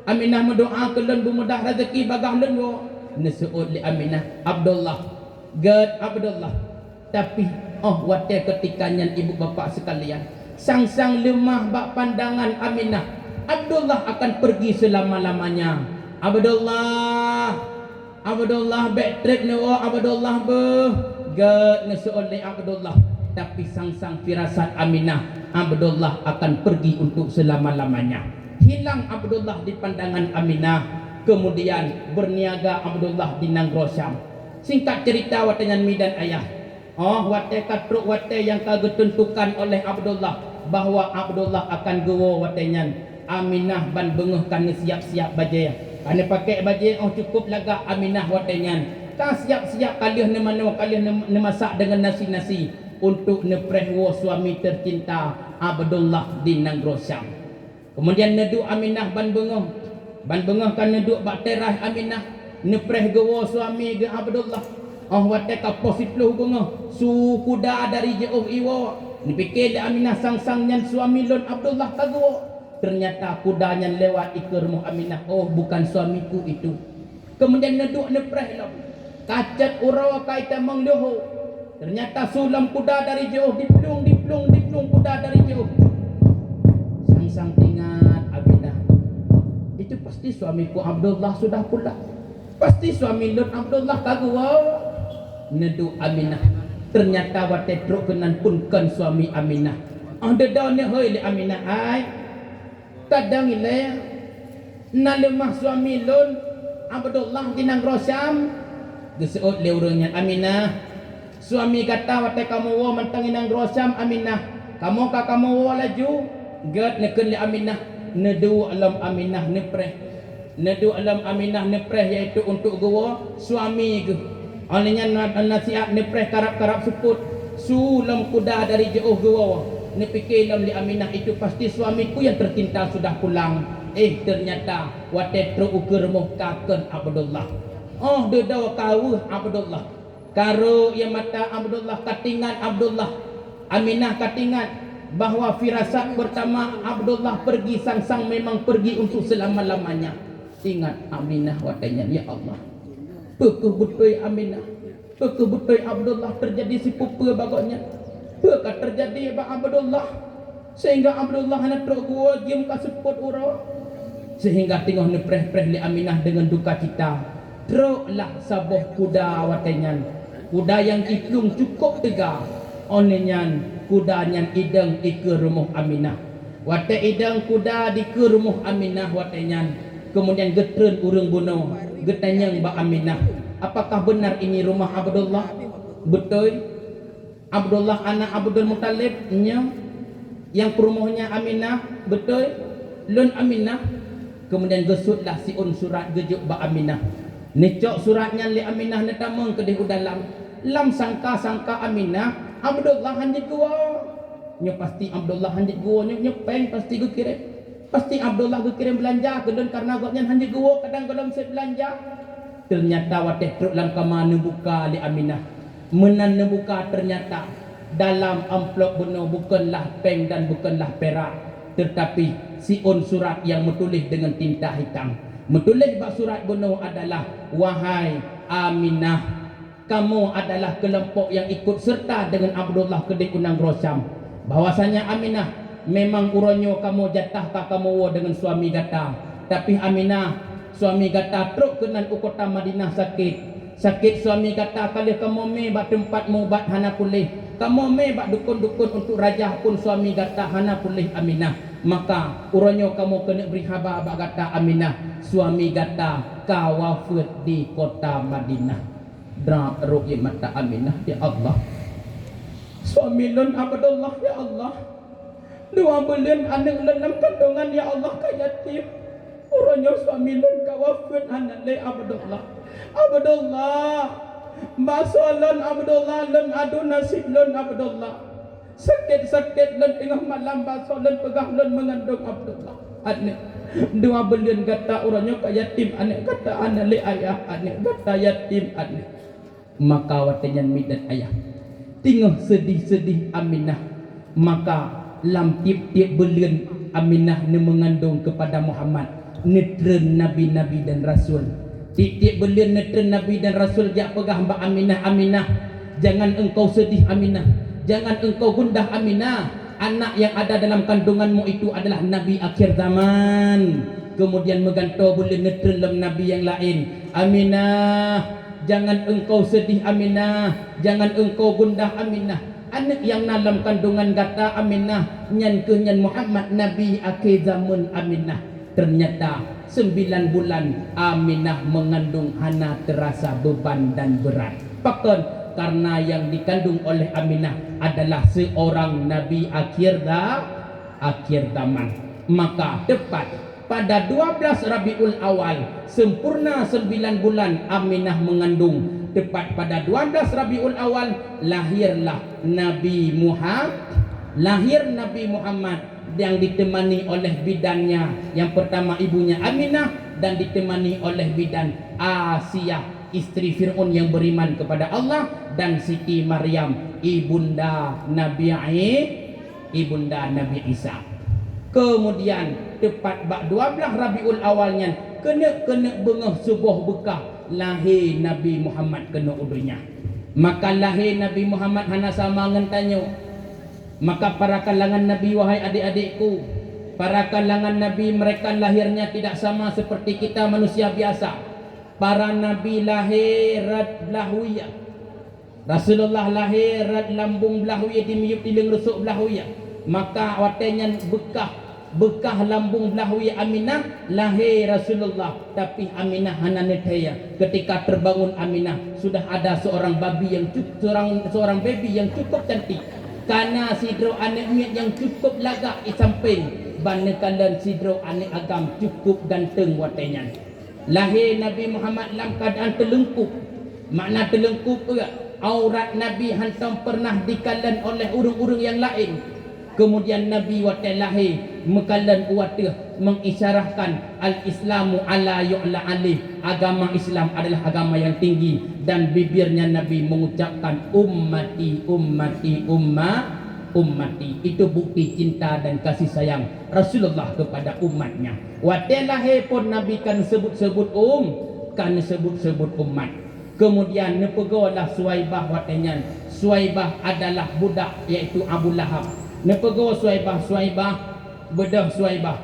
Aminah mendoa ke lun bermudah rezeki bagah lun wo. Nesuut li Aminah Abdullah. Gad Abdullah. Tapi wate ketikanya ibu bapa sekalian. Sang-sang lemah bak pandangan Aminah. Abdullah akan pergi selama-lamanya. Abdullah backtrack ni Abdullah gad nesuut li Abdullah. Tapi sang-sang firasat Aminah, Abdullah akan pergi untuk selama-lamanya. Hilang Abdullah di pandangan Aminah. Kemudian berniaga Abdullah di Nanggro Syam. Singkat cerita watangan mi dan ayah. Wate katruk wate yang kagetentukan oleh Abdullah bahwa Abdullah akan gowo watangan. Aminah ban bengeh kan siap-siap baje. Kan pakai baje cukup laga Aminah watangan. Kan siap-siap kalih ne mano kalih ne masak dengan nasi-nasi untuk neprehwo suami tercinta Abdullah di Nanggro Syam. Kemudian neduk Aminah ban bengeh kan neduk bak terah Aminah nepreh gewo suami ge Abdullah. Wate ka positluh bengeh su kuda dari jauh iwo. Dipikir Aminah sang-sang nyan suami lon Abdullah kagewo. Ternyata kudanya lewat ikut rumah Aminah. Bukan suamiku itu. Kemudian neduk nepreh lah. Kacat urawa kaita mengdoho. Ternyata sulam kuda dari jauh, diplung kuda dari jauh. Sang-sang tingat Aminah. Itu pasti suamiku Abdullah sudah pulang. Pasti suami Lut Abdullah kagua. Nedu Aminah. Ternyata wate truk kenan pun kan suami Aminah. Dedau ne hoi li Aminah ai. Kadang ile na lemah suami Lut Abdullah di Nanggro Syam. Geseut le urangnya Aminah. Suami kata wate kamu wo mentangin Nanggro Syam Aminah. Kamu wo laju. Gad neken li Aminah. Nedu alam Aminah nepreh. Nedu alam Aminah nepreh iaitu untuk gowo suami ge. Olehnya nasihat nepreh karap-karap suput. Sulam kuda dari jauh gowo. Nepikir lam li Aminah itu pasti suamiku yang tercinta sudah pulang. Ternyata wate tru ukur muhkaken Abdullah. Dedau kawuh Abdullah. Karo yang mata Abdullah katingan Abdullah. Aminah katingan bahwa firasat pertama Abdullah pergi sang-sang memang pergi untuk selama-lamanya. Ingat Aminah watanya ya Allah. Pekebutui Aminah. Pekebutui Abdullah terjadi si pupa bagoknya. Pekah terjadi bak Abdullah. Sehingga Abdullah hendak teruk gua jim kasuput uro. Sehingga tengok nepreh-preh li Aminah dengan duka cita. Teruklah sabuh kuda watanya. Kuda yang iklung cukup tegak. Onenyan kuda yang idang ke rumah Aminah. Wate idang kuda di ke rumah Aminah watenyan. Kemudian getren urang bunuh. Getanyang ba Aminah. Apakah benar ini rumah Abdullah? Betul. Abdullah anak Abdul Muttalib nya yang rumahnya Aminah. Betul. Lun Aminah. Kemudian gesutlah si surat gejuk ba Aminah. Necok suratnya li Aminah netamang ke di dalam. Lam sangka Aminah Abdullah hanjit gua. Nya pasti Abdullah hanjit gua nya peng pasti gue kirim. Pasti Abdullah gue kirim belanja ke dan karena goknya hanjit gua kadang dalam set belanja. Ternyata wateh truk lam kamana buka li Aminah. Menan buka ternyata dalam amplop beno bukanlah peng dan bukanlah perak, tetapi siun surat yang menulis dengan tinta hitam. Menulis bak surat beno adalah wahai Aminah, kamu adalah kelompok yang ikut serta dengan Abdullah ke Nanggro Syam. Bahwasanya Aminah memang uronyo kamu jatah kamu dengan suami gata. Tapi Aminah suami gata truk kenan kota Madinah sakit suami gata kali kamu me bak tempat mubat hana pulih. Kamu me bak dukun-dukun untuk raja pun suami gata hana pulih Aminah. Maka uronyo kamu kena beri khabar bak gata Aminah suami gata kawafat di kota Madinah. Drak ru'ya mata Aminah ya Allah. Suami lun Abdullah ya Allah. 2 bulan anak dalam kandungan ya Allah kayatim. Orangnya suami lun kawafat anak le Abdullah. Basolon Abdullah lun adu nasib lun Abdullah. Sakit-sakit lun tengah malam basolon pegah lun mengandung Abdullah. Anak 2 bulan kata orangnya kayatim anak kata anak le ayah anak kata yatim anak. Maka watanya midat ayah tinggal sedih-sedih Aminah. Maka lam tiap-tiap bulan Aminah ne mengandung kepada Muhammad. netren nabi-nabi dan rasul. Titik belian netren nabi dan rasul jak pegah Mbak Aminah. Jangan engkau sedih Aminah, jangan engkau gundah Aminah. Anak yang ada dalam kandunganmu itu adalah nabi akhir zaman. Kemudian meganto belian netren dalam nabi yang lain. Aminah, jangan engkau sedih Aminah, jangan engkau gundah Aminah. Anak yang dalam kandungan kata Aminah nyan ke nyan Muhammad nabi akhir zaman Aminah. Ternyata 9 bulan Aminah mengandung hana terasa beban dan berat. Bahkan karena yang dikandung oleh Aminah adalah seorang nabi akhir zaman. Maka tepat pada 12 Rabiul Awal sempurna 9 bulan Aminah mengandung. Tepat pada 12 Rabiul Awal lahirlah Nabi Muhammad yang ditemani oleh bidannya. Yang pertama ibunya Aminah dan ditemani oleh bidan Asiyah, istri Fir'aun yang beriman kepada Allah, dan Siti Maryam, ibunda Nabi Isa. Kemudian tepat 12 Rabiul Awalnya kena bengah sebuah bekah lahir Nabi Muhammad kena udurnya. Maka lahir Nabi Muhammad hana sama ngan tanyo. Maka para kalangan Nabi, wahai adik-adikku, para kalangan Nabi mereka lahirnya tidak sama seperti kita manusia biasa. Para Nabi lahir rad belahuyah, Rasulullah lahir rad lambung belahuyah, dimiyup tiling rusuk belahuyah. Maka watenya bekah lambung belahuyah Aminah lahir Rasulullah. Tapi Aminah hana netaya. Ketika terbangun Aminah sudah ada seorang baby yang cukup cantik. Karena sidro anak miat yang cukup lagak di samping, banekalan sidro anak agam cukup ganteng watenya. Lahir Nabi Muhammad dalam keadaan telengkup. Makna telengkup juga aurat Nabi hantam pernah dikalan oleh urung-urung yang lain. Kemudian Nabi watai lahir mekalan watih mengisyarahkan al-Islamu ala yu'la alih. Agama Islam adalah agama yang tinggi. Dan bibirnya Nabi mengucapkan ummati. Itu bukti cinta dan kasih sayang Rasulullah kepada umatnya. Watai lahir pun Nabi kan sebut-sebut umat. Kemudian nepegolah Suwaibah watenya. Suwaibah adalah budak iaitu Abu Lahab. Nepego Suwaibah bedah Suwaibah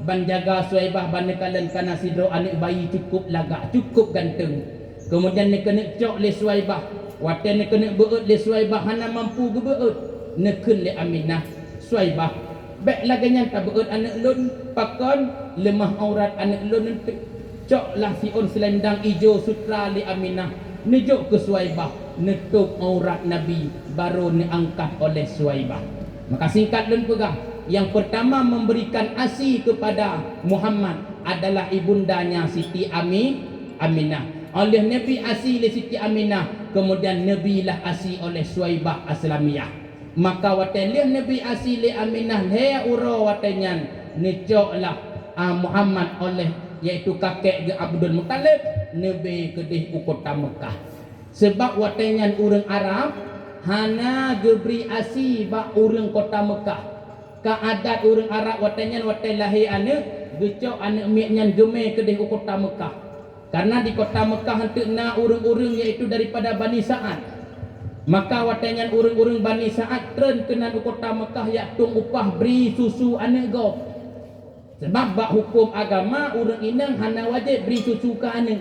ban jaga Suwaibah banekalan kana sidro anak bayi cukup lagak, cukup ganteng. Kemudian ne kena cok le Suwaibah, wate ne kena beut le Suwaibah hana mampu gebeut, neken le Aminah Suwaibah. Baik lagi nyata beut anak lun pakon lemah aurat anak lun cok lah siun selendang ijo sutra le Aminah. Nejuk ke Suwaibah, netuk aurat Nabi baru diangkat oleh Suwaibah. Maka singkat dan pegang, yang pertama memberikan ASI kepada Muhammad adalah ibundanya Siti Aminah. Oleh Nabi ASI oleh Siti Aminah, kemudian Nabi lah ASI oleh Suwaibah Aslamiyah. Maka watalih Nabi ASI oleh Aminah le uro watanyan necoklah Muhammad oleh yaitu kakek Abdul Muttalib Nabi kedih kota Mekah. Sebab watanyan urang Arab hana geberi ASI ba urang kota Mekah. Kaadat urang Arab watanyan watai lahir anak gecok anak miaknyan geme kedih kota Mekah. Karena di kota Mekah hentakna urang-urang iaitu daripada Bani Sa'ad. Maka watanyan urang-urang Bani Sa'ad tren kena kota Mekah yaktung upah beri susu anak go. Sebab bak hukum agama urang inang hana wajib beri susu ke anak.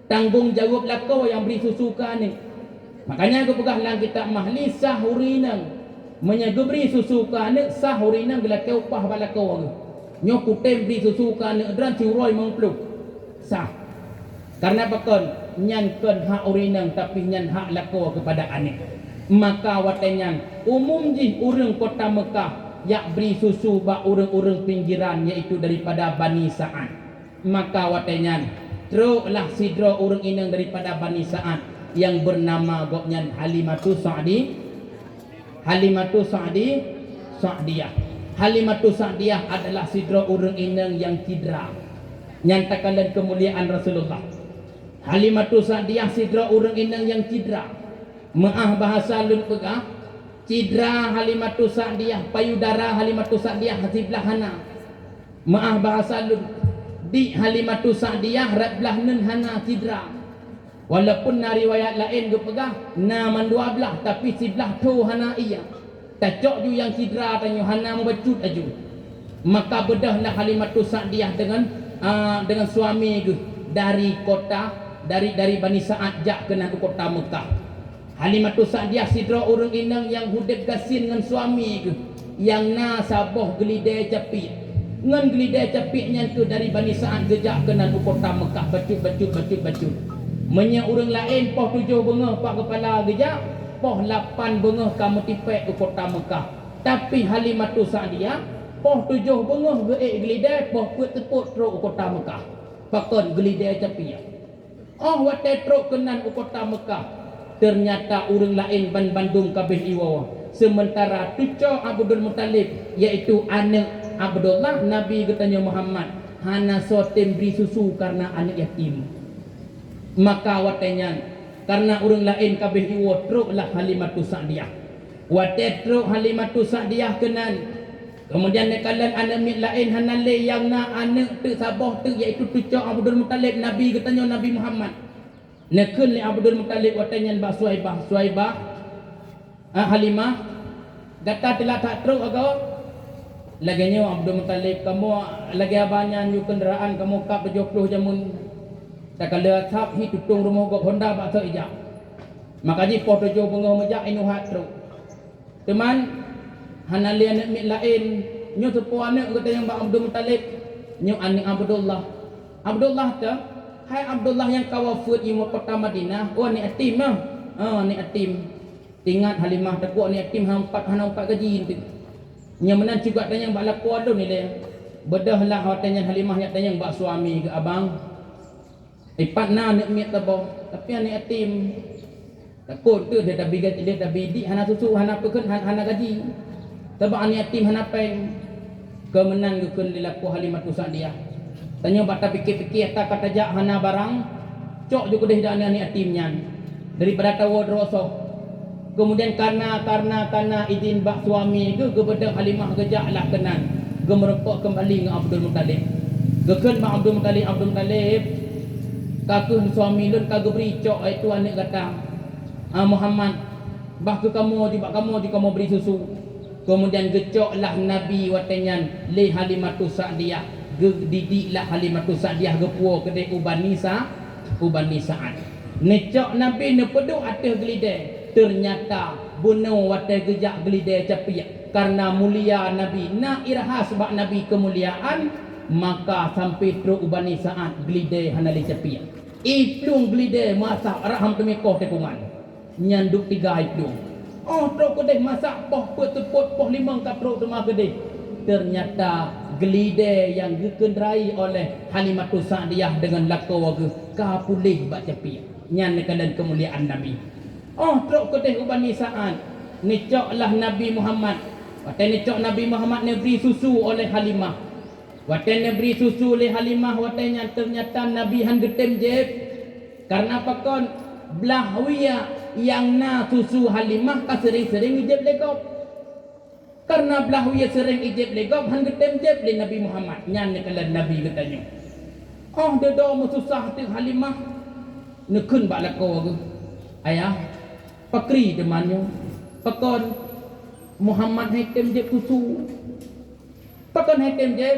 Tanggung jawab kau yang beri susu ke anak. Makanya aku pegah dalam kitab mahli sahurinang menyagubri susu ke anak sahurinang gelak upah bala kau. Nyok kutem beri susu ke anak dran curoi mengpluk sah. Karena bakon nyan ken hak urinang tapi nyan hak lako kepada anak. Maka watenyan umum ji urang kota Mekah yak beri susu ba urang-urang pinggiran iaitu daripada Bani Sa'ad. Maka watenyan teruklah sidro urang inang daripada Bani Sa'ad yang bernama goknyan Halimatu Sa'diyah. Halimatu Sa'diyah adalah sidro urang inang yang cidra nyantakalan kemuliaan Rasulullah. Halimatu Sa'diyah sidra urang inang yang cidra. Maah bahasa lun pegah cidra Halimatu Sa'diyah, payudara Halimatu Sa'diyah hasiblah hana. Maah bahasa lu di Halimatu Sa'diyah ratblah nun hana tidra. Walaupun na riwayat lain ge pegah na man dua belah tapi sebelah tu hana iya. Tacok ju yang tidra tanyo hana membacut aju. Maka bedahlah Halimatu Sa'diyah dengan suami ge dari kota dari Bani Sa'ad jak kena ke kota Mekah. Halimatu Sa'diyah sidra urang inang yang hudep gasin dengan suami ke yang na saboh gelidai capit ngan gelidai capitnya tu dari Bani Sa'ad gejak kena ke kota Mekah bacut menya urang lain poh 7 bengah pak kepala gejak poh 8 bengah kamu tipek ke kota Mekah. Tapi Halimatu Sa'diyah poh 7 bengah gelidai poh tepuk teruk ke kota Mekah pakon gelidai capit. Oh watai teruk kenan ke kota Mekah. Ternyata orang lain Bandung kabeh iwa. Sementara tuco Abdul Muttalib iaitu anak Abdullah Nabi katanya Muhammad hana sotem beri susu karena anak yatim. Maka watenya karena orang lain kabeh iwa teruklah Halimatu Sa'diyah. Watai teruk Halimatu Sa'diyah kenan. Kemudian nekalan anak mit lain hanale yang na anak tu sabah tu iaitu tuco Abdul Muttalib Nabi katanya Nabi Muhammad. Nekun li Abdul Muttalib watanya ba Suhaibah Halimah kata telah tak teruk agak laganya Abdul Muttalib kamu lagi abanya nyu kenderaan kamu kap 70 jamun tak kala sap hi tutung rumah gok Honda ba so ijak maka ji poh 7 bengah mejak inu hat teruk teman hanali anak mit lain nyu sepuh anak kata yang ba Abdul Muttalib nyu anak Abdullah tu hai Abdullah yang kawafud imu kota Madinah. Oh ni atim lah. Ni atim. Ingat Halimah takut ni atim hang 4 gaji tu. Yang menan juga tanya bak laku adun ni dia. Bedahlah hotanya Halimah yang tanya bak suami ke abang. Ipat na nak miat tabah. Tapi ni atim. Takut tu dia dah bidik hana susu hana pekun hana gaji. Tabak ni atim hana peng. Kemenan ke kun dilaku Halimatu Sa'diyah. Tanya bata fikir-fikir tak kata jak hana barang cok juga deh dana ni atimnya daripada tahu droso. Kemudian karena izin bak suami ke bedang Halimah gejak lah kenan gemerepok kembali dengan Abdul Muttalib. Geken mak Abdul Muttalib kakun suami lun kagak beri cok itu anak kata Muhammad bah ke kamu beri susu. Kemudian gecok lah Nabi watenyan li Halimatu Sa'diyah didiklah Halimatu Sa'diyah gepuo kedai Ubani Sa'ad. Necok Nabi ne peduk atas gelidai. Ternyata bunuh watai gejak gelidai capia. Karena mulia Nabi nak irhas sebab Nabi kemuliaan maka sampai teruk Ubani Sa'ad gelidai hanali capia. Iplung gelidai masak raham temekoh tekungan. Nyanduk 3 iplung. Oh teruk kedai masak poh peteput poh 5 katruk temah kedai. Ternyata gelidai yang dikendrai oleh Halimatu Sa'diyah dengan lakawa kapulih bak capi nyan kedan kemuliaan Nabi. Oh teruk kedeh Ubani Sa'ad necoklah Nabi Muhammad waten necok Nabi Muhammad ne beri susu oleh Halimah waten ne beri susu oleh Halimah watennya ternyata Nabi han getem jeb karena apa kon belahwiya yang na susu Halimah ka sering-sering ijeb legop. Karena belah ia sering ijib legop han getem jeb le Nabi Muhammad nyan kala Nabi katanya. Oh dia dah susah tu Halimah nekun bak lako ke. Ayah pakri temannya. Pakon Muhammad haitem jeb susu. Pakon haitem jeb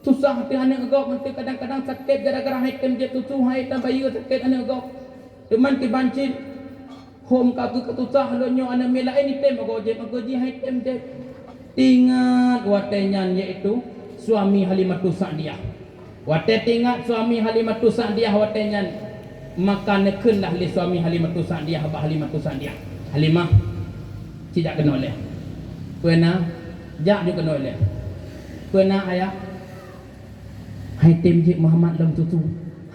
susah tu anak gop nanti kadang-kadang sakit gara-gara haitem jeb susu hai tambah bayi sakit anak gop. Teman ki bancin hom kaku ketusah lonyo ana mila ini tem goje hai tem je tingat watenya yaitu suami Halimatu Sa'diyah wate tingat suami Halimatu Sa'diyah watenya maka nekenlah li suami Halimatu Sa'diyah ba Halimatu Sa'diyah Halimah tidak kena oleh kuena jak juga kena oleh kuena ayah hai tem je Muhammad dalam susu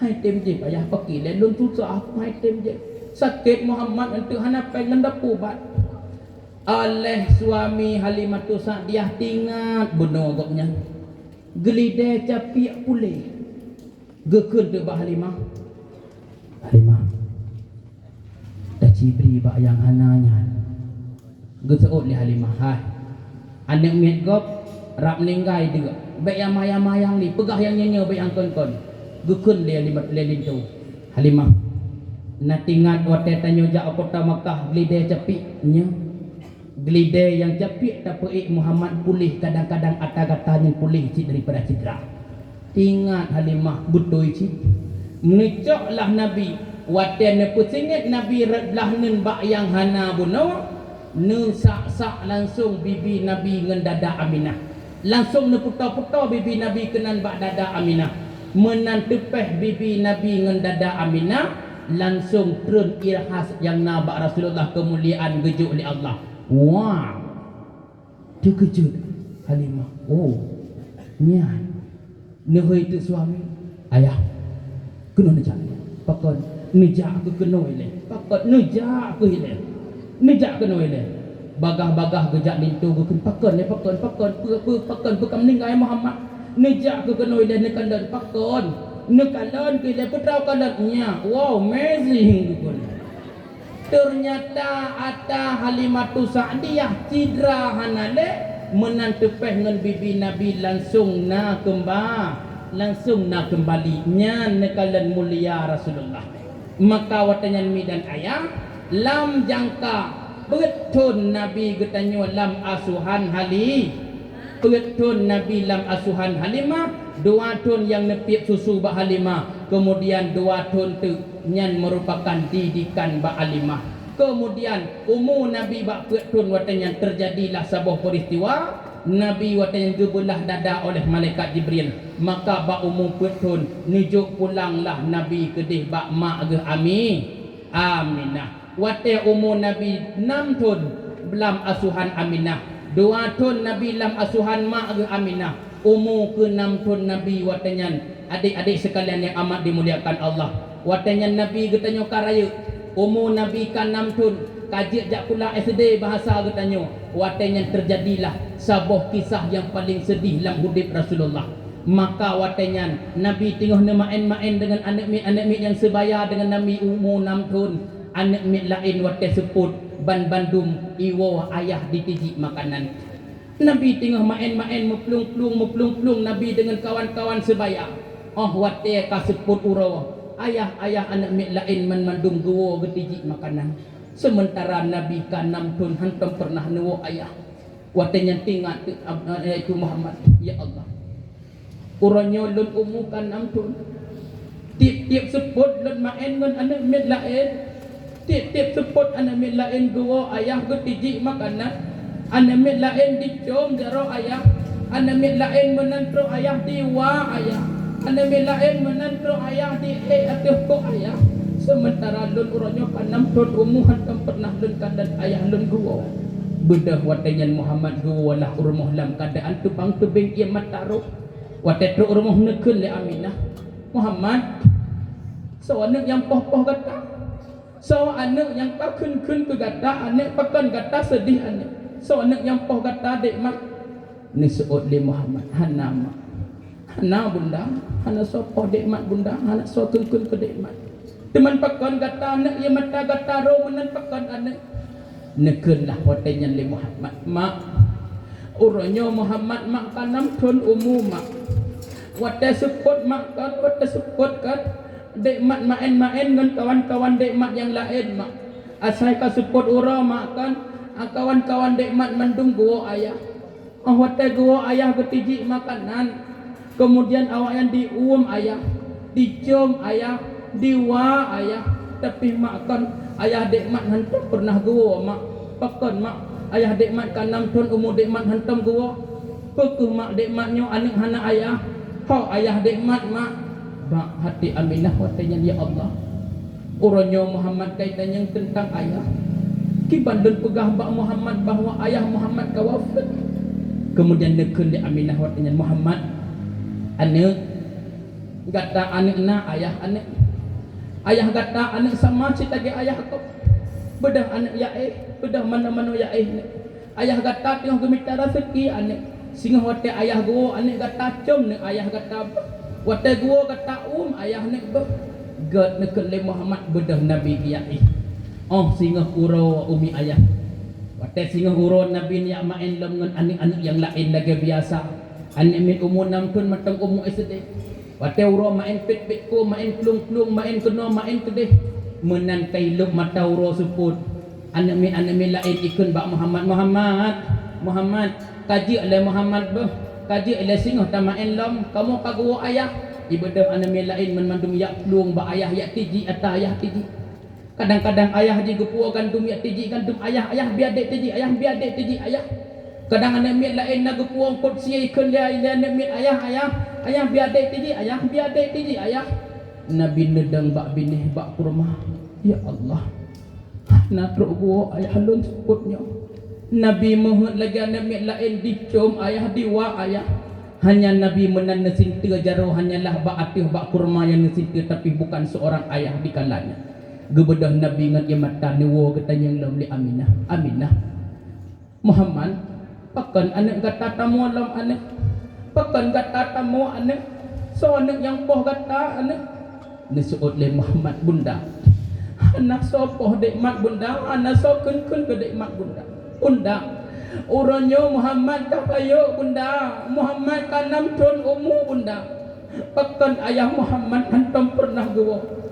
hai tem je ayah pakai le lon susu aku hai tem je sakit Muhammad untuk hana pengen dapu bat oleh suami Halimatu Sa'diyah tingat bunuh agaknya gelidai capiak pulih gekun tu bah Halimah dah cibri bak yang hananya geseut li Halimah hai anak miat gop rap ninggai dia baik yang mayang-mayang ni pegah yang nyenye baik yang kon-kon gukun dia limat lelin tu Halimah natingat wate tanyo ja kota Makkah glide capiknya glide yang capik tak peik Muhammad pulih kadang-kadang ata-gatanya pulih cik daripada cedera ingat Halimah betul cik menicoklah Nabi wate ne pusingit Nabi redlah nen bak yang hana buno ne sak-sak langsung bibi Nabi ngan dada Aminah langsung ne putar-putar bibi Nabi kenan bak dada Aminah menan tepeh bibi Nabi ngan dada Aminah langsung turun irhas yang nabak Rasulullah kemuliaan gejuk oleh Allah. Wah, terkejut Halimah. Oh, niat nehoi tu suami ayah kena nejak pakon nejak aku kena ile pakon nejak aku ile nejak kena ile bagah-bagah gejak lintu gukun pakon pakon bekam ninggai Muhammad nejak aku kena ile nekandan pakon nekalon ke ile putra kalannya. Wow, amazing gukun. Ternyata ata Halimatu Sa'diyah cidra hanale menan tepeh ngan bibi Nabi langsung na kembali nya nekalan mulia Rasulullah maka watanyan mi dan ayah lam jangka betul Nabi getanyo lam asuhan betul Nabi lam asuhan Halimah dua tun yang nepip susu ba Halimah kemudian dua tun tu nyan merupakan didikan ba Halimah kemudian umur Nabi ba tun watanyan terjadilah sebuah peristiwa Nabi watanya gebelah dada oleh malaikat Jibril maka bak umum petun nujuk pulanglah Nabi kedih bak mak ge Aminah wate umur Nabi 6 tahun belam asuhan Aminah 2 tahun Nabi lam asuhan mak ge Aminah umur ke 6 tahun Nabi watanya adik-adik sekalian yang amat dimuliakan Allah watanya Nabi getanyo karaya umur Nabi kan 6 tahun kajik jak pula SD bahasa getanyo watanya terjadilah sebuah kisah yang paling sedih dalam hidup Rasulullah maka watanya Nabi tengah main-main dengan anak mit yang sebaya dengan Nabi umur 6 tahun anak mit lain wate sebut ban bandum iwo ayah ditiji makanan Nabi tengah main-main meplung-plung Nabi dengan kawan-kawan sebaya wate ka sebut uro ayah anak mit lain mandum guwo getiji makanan sementara Nabi ka 6 tahun hantam pernah nuwo ayah watanya tingat itu Muhammad ya Allah uranyo lun umukan 6 tahun tiap sebut lun main ngan anak mit lain tiap sebut anak mit lain guwo ayah getiji makanan anak mit lain dicom jaro ayah anak mit lain menantro ayah diwa ayah anak mit lain menantro ayah di atuh ko ayah sementara lun uranyo kan 6 tahun umur hantam pernah lun kadan ayah lun guwo bedah watanya Muhammad guwo lah urmoh lam keadaan tubang tubing ia mataruh watet urmoh nekun le Aminah Muhammad so anak yang poh-poh kata so anak yang pakun ke kata anak pakan kata sedih anak so anak yang poh kata dek mak ni seot le Muhammad hana mak hana bunda hana sopoh dek mak bunda hana so kun ke dek mak teman pakan kata anak ia mata kata ro menan pakan anak nekenlah watanya le Muhammad mak uronyo Muhammad mak kan 6 tahun umur mak wate support mak kan wate support kan dek mak main-main dengan kawan-kawan dek mak yang lain mak asai ka support uro mak kan kawan-kawan dek mak mandung guo ayah wate guo ayah getiji makanan kemudian awak yang dium ayah dicium ayah diwa ayah tapi mak kan ayah dek mat hantam pernah guo mak pakon mak ayah dek mat kan 6 tahun umur dek mat hantam guo pekuh mak dek matnyo anak hana ayah kau ayah dek mat mak hati Aminah watanya ya Allah uronyo Muhammad kaitannya tentang ayah kiban dan pegah bak Muhammad bahwa ayah Muhammad kawafat kemudian nekun di Aminah watanya Muhammad anak kata anak na ayah anak ayah kata anak sama cita ge ayah kau bedah anak ya bedah mana-mana ya ayah kata tengah gemitara seki anak singa wate ayah go anak kata com ne ayah kata wate go kata ayah ne god ne kele Muhammad bedah Nabi ya singa uro umi ayah Wate singa uron Nabi ni main lam ngan anik-anik yang lain lagi biasa. Anik min umur 6 tahun matang umur SD. Wate uron main pit-pit ko, main klung-klung, main kena, main kedeh. Menan kailuk mata uron suput. Anik min lain ikun bak Muhammad kaji oleh Muhammad bah. Kaji oleh singa ta main lam, kamu kagu ayah. Ibadah anak min lain mandum yak klung bak ayah yak tiji atau ayah tiji. Kadang-kadang ayah di gepua gandum yak tiji gandum ayah biar dek tiji ayah. Kadang anak mit lain nak gepua kot sia ikun dia anak mit ayah biar dek tiji ayah. Nabi nedang bak binih bak kurma. Ya Allah. Nak teruk gua ayah halun sebutnya. Nabi mohon lagi anak mit lain dicom ayah diwa ayah. Hanya Nabi menan nesinta jaro hanyalah bak atih bak kurma yang nesinta tapi bukan seorang ayah di kalanya. Gebedah Nabi ngan ia mata newo katanya lam li Aminah Muhammad pakan anak kata tamu lam anak pakan kata tamu anak so anak yang poh kata anak nisuut le Muhammad bunda anak so poh dek mat bunda anak so kun ke dek mat bunda uronyo Muhammad kapayo bunda Muhammad kanam ton umu bunda pakan ayah Muhammad hantam pernah gua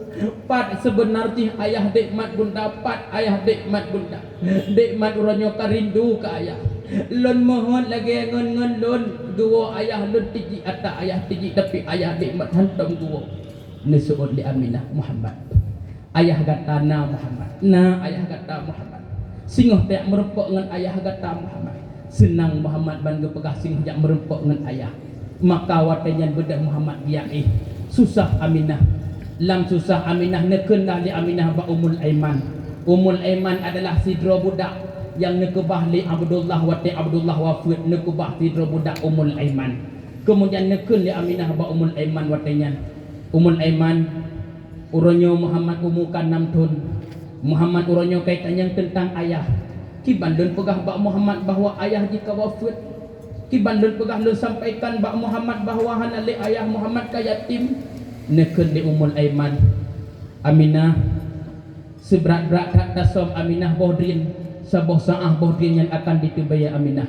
pat sebenarnya ayah dek mat bunda pat ayah dek mat bunda dek mat uranyo karindu ke ayah lon mohon lagi ngon lon dua ayah lon tiji ata ayah tiji tapi ayah dek mat hantam dua nisuut li Aminah Muhammad ayah kata na Muhammad ayah kata Muhammad singoh tak merempok ngan ayah kata Muhammad senang Muhammad ban gepegah singoh jak merempok ngan ayah maka watenyan bedah Muhammad dia susah Aminah lam susah Aminah neken dah li Aminah ba Ummul Aiman adalah sidra budak yang nekebah li Abdullah wate Abdullah wafat nekebah sidra budak Ummul Aiman kemudian neken li Aminah ba Ummul Aiman watenya Ummul Aiman uronyo Muhammad umukan 6 tahun Muhammad uronyo kaitannya tentang ayah kiban dan pegah ba Muhammad bahwa ayah jika wafat kiban dan pegah lu sampaikan ba Muhammad bahwa hanale ayah Muhammad kayatim neken di Ummul Aiman Aminah seberat-berat tak tasom Aminah bohdrin saboh saah bohdrin yang akan ditubaya Aminah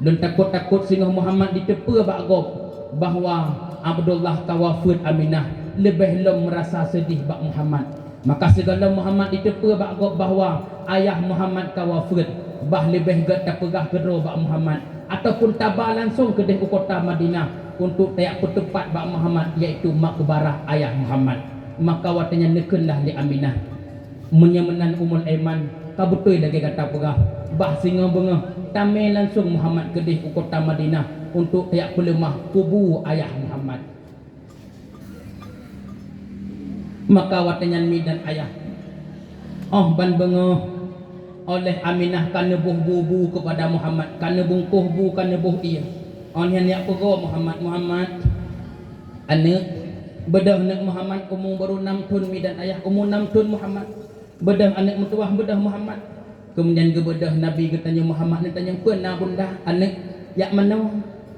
dan takut-takut singoh Muhammad ditepa bagob bahwa Abdullah tawafud Aminah lebih lom merasa sedih bak Muhammad maka segala Muhammad ditepa bagob bahwa ayah Muhammad tawafud bah lebih gak pegah kedro bak Muhammad ataupun tabah langsung ke deh kota Madinah untuk tayak ke tempat bak Muhammad iaitu makbarah ayah Muhammad maka watanya nekenlah li Aminah menyemenan Ummul Aiman kabutui lagi kata pegah bah singa bengah tamai langsung Muhammad ke deh kota Madinah untuk tayak pelemah kubu ayah Muhammad maka watanya midan ayah ban bengah oleh Aminah kana buh-buh kepada Muhammad kana bungkuh bu kana buh ia on yang yak pego Muhammad anak bedah anak Muhammad umur baru 6 tahun midan ayah umur 6 tahun Muhammad bedah anak mentuah bedah Muhammad kemudian ke bedah Nabi katanya Muhammad ni tanya pernah bunda anak yak mana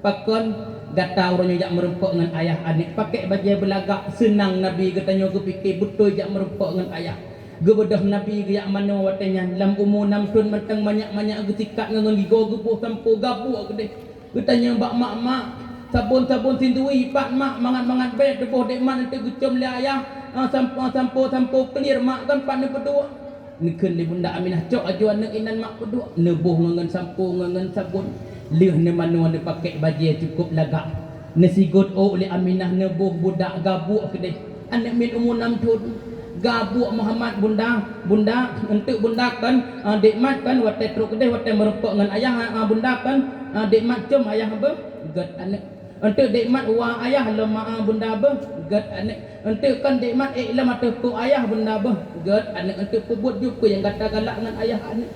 pakon gata orangnya yak merempok dengan ayah anak pakai baju belagak senang Nabi katanya ke fikir betul yak merempok dengan ayah gebedah Nabi yak mana watanya dalam umur 6 tahun mentang banyak-banyak getikat dengan gigo gebuh sampo gabu gede katanya mbak mak sabun sindui pak mak mangat bet depoh dek mak nanti gucom le ayah sampo clear mak kan pan berdua neken li bunda Aminah cok ajuan nak inan mak berdua nebuh ngan sampo ngan sabun lih ne manu ne pakai baju cukup lagak nesigot li Aminah nebuh budak gabuk kedeh anak min umur 6 tahun gabuk Muhammad bunda untuk bunda kan dek mat kan wate truk kedeh wate merempok ngan ayah bunda kan dek mat com ayah apa gat anak untuk dek mat wa ayah lemah bunda apa gat anak untuk kan dek mat lemah tu ayah bunda apa gat anak untuk pebut juga yang kata galak dengan ayah anak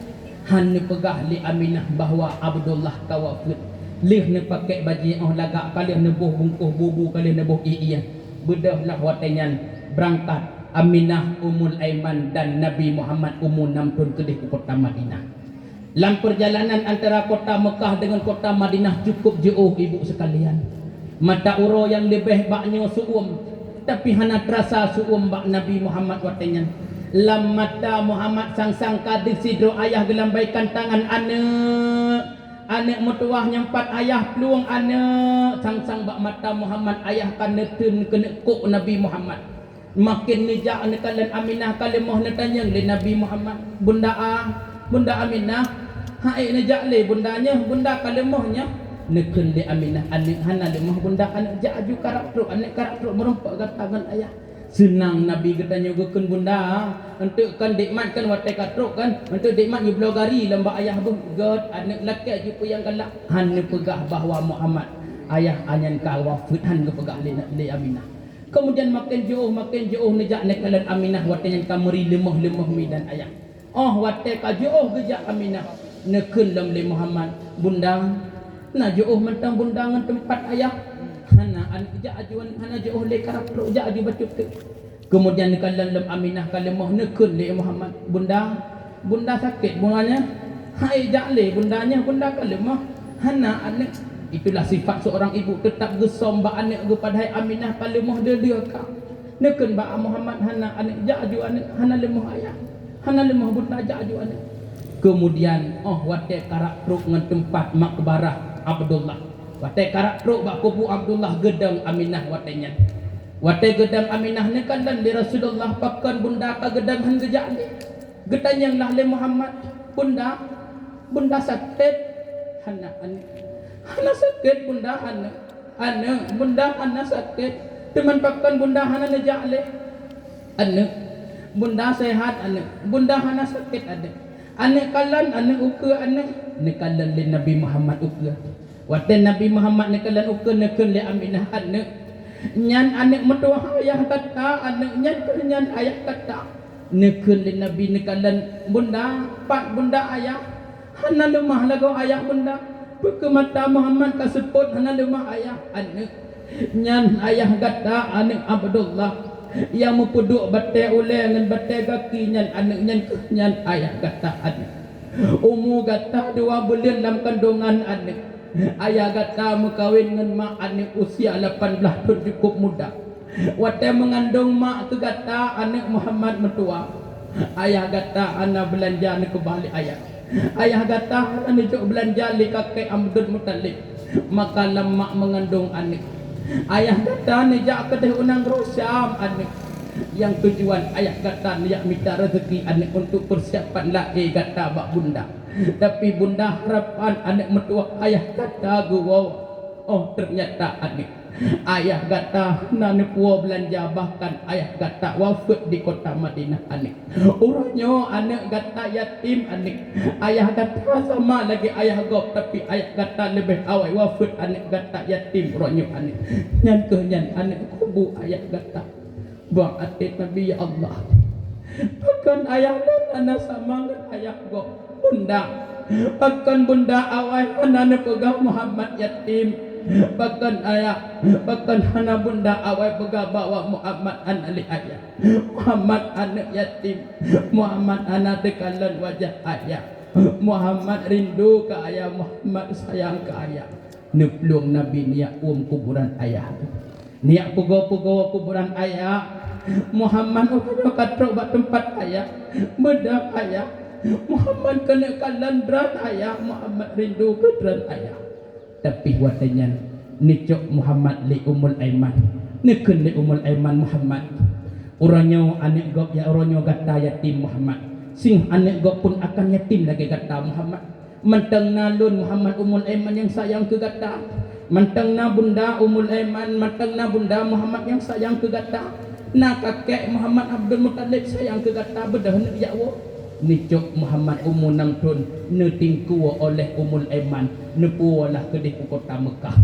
han pegah li Aminah bahwa Abdullah tawafud lih ne pakai baju lagak kali nebuh bungkuh bubu kali nebuh iya bedah lah watenyan berangkat Aminah Ummul Aiman dan Nabi Muhammad umur 6 tahun ke kota Madinah. Dalam perjalanan antara kota Mekah dengan kota Madinah cukup jauh ibu sekalian. Mata uro yang lebih baknya suum tapi hana terasa suum bak Nabi Muhammad watenya. lam mata Muhammad sang kadir sidro ayah gelambaikan tangan anak mutuah nyempat ayah peluang anak sang bak mata Muhammad ayah kana tun kena kok Nabi Muhammad makin nijak nekalan Aminah kalimah netanyang le Nabi Muhammad bunda Aminah hai nijak le bundanya bunda kalimahnya nekun le Aminah anak hana lemah bunda anak jaju karakter anak karakter merempak ke tangan ayah senang Nabi katanya gukun bunda untuk kan dikmatkan watai katruk kan untuk dikmat you blogari lembak ayah bu god anak laki aja yang galak han pegah bahawa Muhammad ayah anyan ka wafat han pegah le Aminah kemudian makin jauh nejak nekalan Aminah watai yang kameri lemah midan ayah watai ka jauh gejak Aminah nekun lam le Muhammad bunda na jauh mentang bunda ngan tempat ayah hana ja ajuan hana jauh le karakter ja aju bacuk kemudian kalan lam Aminah kalimah nekun le Muhammad bunda sakit bunganya hai ja le bundanya bunda kalimah hana anak itulah sifat seorang ibu tetap gesom ba anak kepada Aminah kalimah dia ka nekun ba Muhammad hana anak ja aju anak hana lemah ayah hana lemah bunda ja aju anak kemudian watai karakter ngan tempat makbarah Abdullah watai karakter bak kubu Abdullah gedang Aminah watainya watai gedang Aminah ni kalan di Rasulullah pakan bunda ka gedang han gejak ni getanyang lah le Muhammad bunda sakit hana sakit bunda bunda hana sakit teman pakan bunda hana nejak le bunda sehat bunda hana sakit kalan uka ni kalan le Nabi Muhammad uka waten Nabi Muhammad nekalan ukun nekun le Aminah anak nyan anak metuah ayah kata anak nyan ayah kata nekun le Nabi nekalan bunda ayah hana lemah lagu ayah bunda berkemata Muhammad kaseput hana lemah ayah anak nyan ayah kata anak Abdullah yang mempuduk batai ulai dengan batai kaki nyan anak nyan ayah kata anak umur kata 2 bulan dalam kandungan anak ayah kata mengkawin dengan mak anak usia 18 tahun cukup muda watai mengandung mak tu kata anak Muhammad metua ayah kata anak belanja anak kembali ayah kata anak juk belanja li kakek Abdul Muttalib maka lemak mengandung anak ayah kata nejak kedai unang rosam anak yang tujuan ayah kata nejak minta rezeki anak untuk persiapan lagi kata bak bunda tapi bunda harapan anak mertua ayah kata gua ternyata anak ayah kata nani puan belanja bahkan ayah kata wafat di kota Madinah anak orangnya anak kata yatim anak ayah kata sama lagi ayah gop tapi ayah kata lebih awal wafat anak kata yatim orangnya anak nyan anak kubu ayah kata buang hati Nabi ya Allah bahkan ayah dan anak sama dengan ayah gop bunda bahkan bunda awal anak pegang Muhammad yatim bahkan hana bunda awal pegang bawa Muhammad anak ayah Muhammad anak yatim Muhammad anak dekalan wajah ayah Muhammad rindu ke ayah Muhammad sayang ke ayah neplung Nabi niat kuburan ayah niat pegawai kuburan ayah Muhammad katrok bak tempat ayah bedak ayah Muhammad kena kalan dran ayah Muhammad rindu ke dran ayah tapi watanya nicok Muhammad li Ummul Aiman nekun li Ummul Aiman Muhammad orangnya anak gop ya orangnya kata yatim Muhammad sing anak gop pun akan yatim lagi kata Muhammad mentang nalun Muhammad Ummul Aiman yang sayang ke kata mentang na bunda Ummul Aiman mentang na bunda Muhammad yang sayang ke kata na kakek Muhammad Abdul Muttalib sayang ke kata bedah nak yakwo nicok Muhammad umur 6 tahun netingku oleh Ummul Aiman nepualah ke di kota Mekah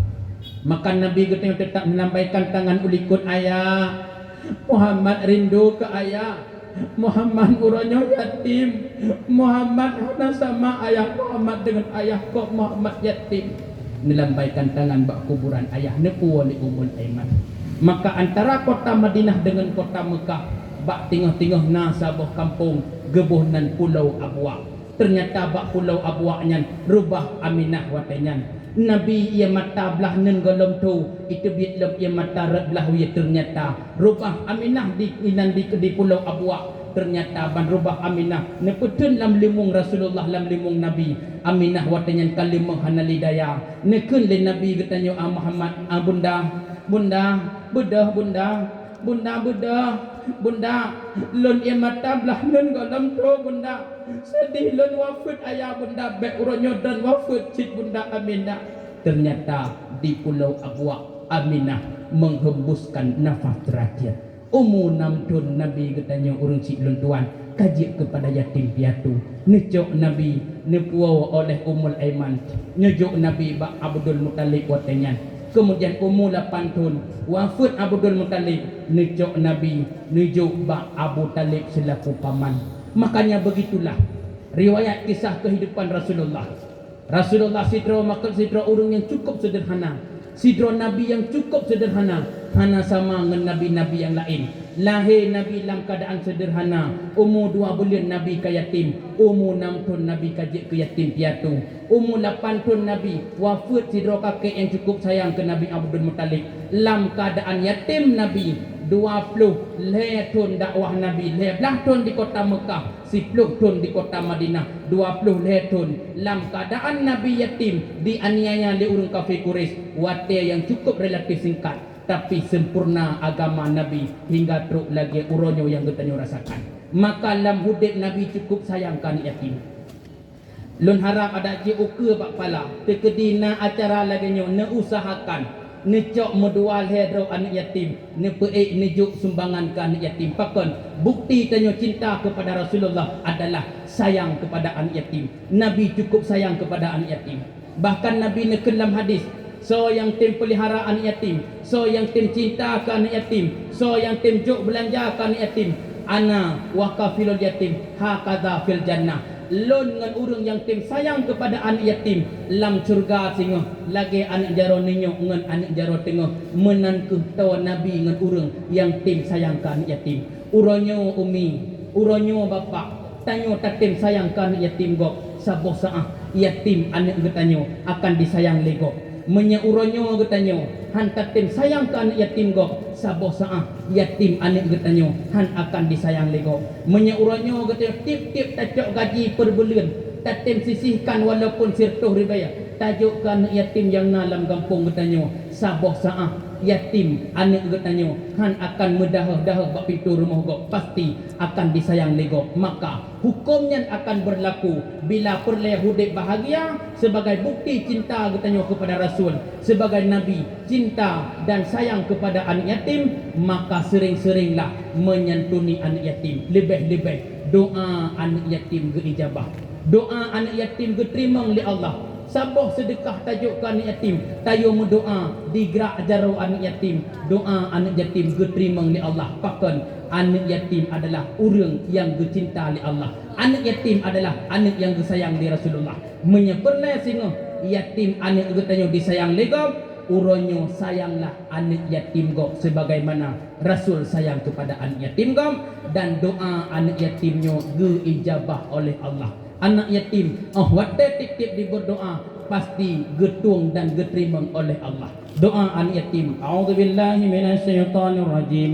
maka Nabi kita tetap melambaikan tangan ulikut ayah Muhammad rindu ke ayah Muhammad uranya yatim Muhammad hana sama ayah Muhammad dengan ayah kok Muhammad yatim melambaikan tangan bak kuburan ayah nepu oleh Ummul Aiman maka antara kota Madinah dengan kota Mekah bak tengah-tengah nasabah kampung gebuhnan Pulau Abwa ternyata bak Pulau Abwa nyan rubah Aminah watenyan Nabi ia mata belah nen golom tu itu bitlem ia mata belah ia ternyata rubah Aminah di Pulau Abwa ternyata ban rubah Aminah nepetun lam limung Rasulullah lam limung Nabi Aminah watanyan kalimah hanalidaya nekun le Nabi getanyo Muhammad bunda bedah bunda lun imata belah lun golam to bunda sedih lun wafat ayah bunda bek uronyo dan wafat cik bunda Aminah. Ternyata di Pulau Abwa Aminah menghembuskan nafas terakhir. Nam tun Nabi katanya urang cik lun tuan kaji kepada yatim piatu. Necok Nabi nepuau oleh Aiman. Nyejok Nabi Bak Abdul Muttalib watanya. Kemudian umur 8 tahun wafat Abdul Muttalib. Necok Nabi nejuk Bak Abu Talib selaku paman. Makanya begitulah riwayat kisah kehidupan Rasulullah sidro makal sidro urang yang cukup sederhana. Sidro Nabi yang cukup sederhana. Hana sama dengan Nabi-Nabi yang lain. Lahir Nabi dalam keadaan sederhana. Umur 2 bulan Nabi ke yatim. Umur 6 tahun Nabi kajik ke yatim piatu. Umur 8 tahun Nabi wafat sidro kakek yang cukup sayang ke Nabi Abdul Muttalib. Dalam keadaan yatim Nabi 20 tahun dakwah Nabi, 11 tahun di kota Mekah, 10 tahun di kota Madinah, 20 tahun dalam keadaan Nabi yatim dianiaya oleh orang kafir Quraisy. Waktu yang cukup relatif singkat tapi sempurna agama Nabi hingga teruk lagi uronyo yang kita rasakan. Maka dalam hidup Nabi cukup sayangkan yatim. Lun harap ada je uke pak pala tekedina acara lagi nyo ne usahakan necok modual hedro anak yatim ne peik nejuk sumbangan ke anak yatim. Pakon bukti tanyo cinta kepada Rasulullah adalah sayang kepada anak yatim. Nabi cukup sayang kepada anak yatim. Bahkan Nabi ne dalam hadis, so yang tim pelihara anak yatim, so yang tim cinta ke anak yatim, so yang tim juk belanja ke anak yatim, ana wakafilul yatim hakadha fil jannah. Lon dengan urang yang tim sayang kepada anak yatim lam surga singo lagi anak jaro ninyo ngan anak jaro tengah menan ke tawa Nabi dengan urang yang tim sayang ke anak yatim. Uronyo umi, uronyo bapak tanyo tak tim sayang ke anak yatim gok saboh saah yatim anak getanyo akan disayang lego. Menya uronyo getanyo han tak tim sayang ke anak yatim gok saboh saah yatim anak getanyo han akan disayang lego. Menya uronyo getanyo tip-tip tacok gaji per bulan tatim sisihkan walaupun sirtuh ribaya tajuk ke anak yatim yang dalam kampung getanyo saboh saah yatim anak getanyo han akan medahah-dahah bak pintu rumah gok pasti akan disayang lego. Maka hukumnya akan berlaku bila perleh hidup bahagia sebagai bukti cinta getanyo kepada Rasul, sebagai Nabi cinta dan sayang kepada anak yatim. Maka sering-seringlah menyantuni anak yatim. Lebih-lebih doa anak yatim geijabah, doa anak yatim geterima oleh Allah. Saboh sedekah tajuk ke anak yatim, tayo mendoa digerak jaro anak yatim, doa anak yatim geterima oleh Allah. Pakon anak yatim adalah orang yang dicinta oleh Allah. Anak yatim adalah anak yang disayang di Rasulullah. Menyepernah singo yatim anak getanyo disayang legom, uronyo sayanglah anak yatim gom sebagaimana Rasul sayang kepada anak yatim gom, dan doa anak yatimnyo geijabah oleh Allah. Anak yatim waktu tip-tip diberdoa pasti getung dan geterima oleh Allah. Doa anak yatim. A'udzubillahi minasyaitonirrajim.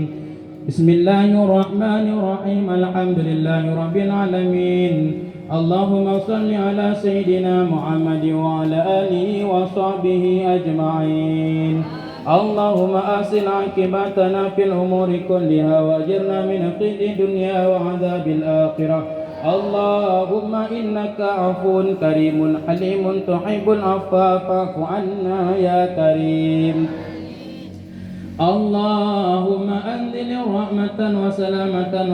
Bismillahirrahmanirrahim. Alhamdulillahirabbil alamin. Allahumma salli ala sayyidina Muhammad wa ala alihi wa sahbihi ajma'in. Allahumma asil akibatana fil umuri kulliha wa ajirna min khizyi dunya wa adzabil akhirah. Allahumma innaka afun karimun halimun tuhibbul afwa fa'fu anna ya karim. Allahumma anzil rahmatan wa salamatan